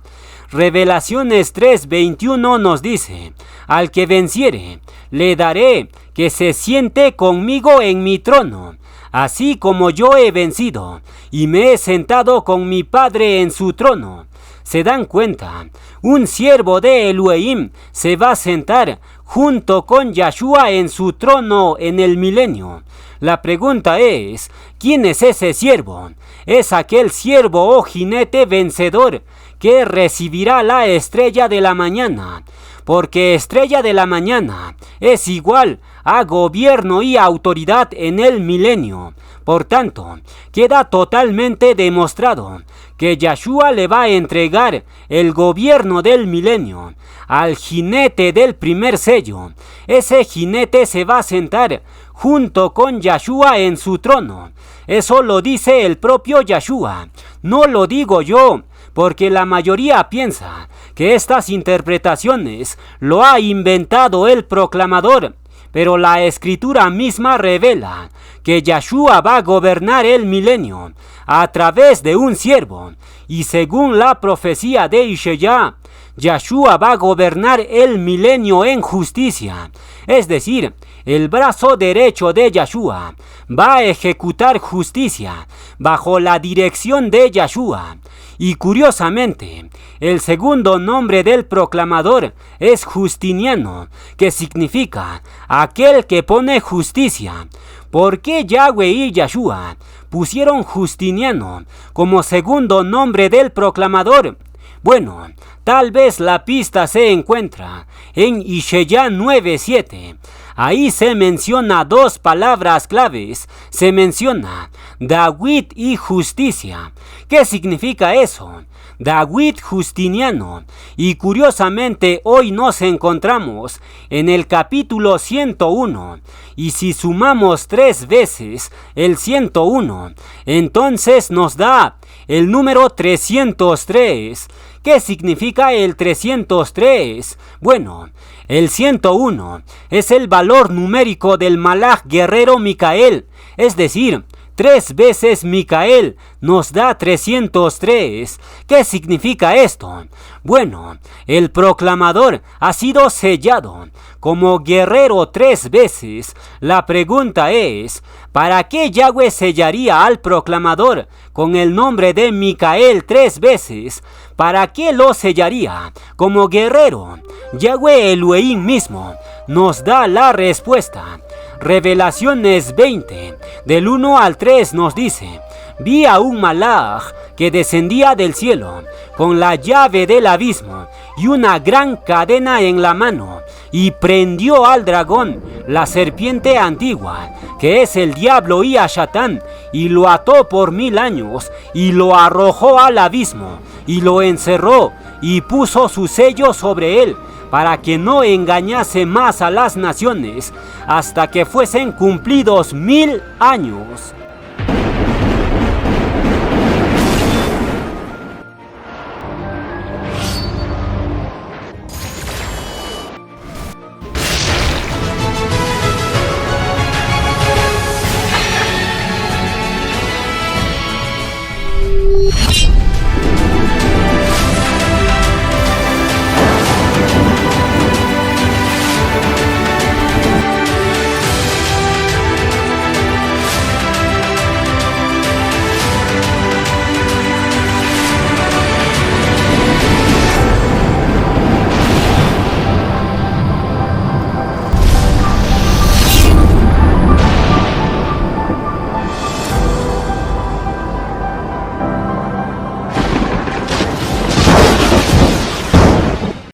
Revelaciones 3:21 nos dice: al que venciere, le daré que se siente conmigo en mi trono, así como yo he vencido, y me he sentado con mi Padre en su trono. ¿Se dan cuenta? Un siervo de Elohim se va a sentar junto con Yahshua en su trono en el milenio. La pregunta es: ¿quién es ese siervo? Es aquel siervo o jinete vencedor que recibirá la estrella de la mañana, porque estrella de la mañana es igual a gobierno y autoridad en el milenio. Por tanto, queda totalmente demostrado que Yahshua le va a entregar el gobierno del milenio al jinete del primer sello. Ese jinete se va a sentar junto con Yahshua en su trono. Eso lo dice el propio Yahshua, no lo digo yo, porque la mayoría piensa que estas interpretaciones lo ha inventado el proclamador. Pero la escritura misma revela que Yahshua va a gobernar el milenio a través de un siervo. Y según la profecía de Ishaya, Yahshua va a gobernar el milenio en justicia. Es decir, el brazo derecho de Yahshua va a ejecutar justicia bajo la dirección de Yahshua. Y curiosamente, el segundo nombre del proclamador es Justiniano, que significa aquel que pone justicia. ¿Por qué Yahweh y Yahshua pusieron Justiniano como segundo nombre del proclamador? Bueno, tal vez la pista se encuentra en Ishaya 9:7. Ahí se menciona dos palabras claves. Se menciona David y justicia. ¿Qué significa eso? David Justiniano. Y curiosamente hoy nos encontramos en el capítulo 101. Y si sumamos 3 veces el 101, entonces nos da el número 303. ¿Qué significa el 303? Bueno, el 101 es el valor numérico del malaj guerrero Micael, es decir, 3 veces Micael nos da 303. ¿Qué significa esto? Bueno, el proclamador ha sido sellado como guerrero 3 veces. La pregunta es: ¿para qué Yahweh sellaría al proclamador con el nombre de Micael 3 veces? ¿Para qué lo sellaría como guerrero? Yahweh Elohim mismo nos da la respuesta. Revelaciones 20, del 1 al 3 nos dice: vi a un malaj que descendía del cielo con la llave del abismo y una gran cadena en la mano, y prendió al dragón, la serpiente antigua, que es el diablo y Ashatán, y lo ató por 1000 años, y lo arrojó al abismo, y lo encerró, y puso su sello sobre él, para que no engañase más a las naciones, hasta que fuesen cumplidos 1000 años.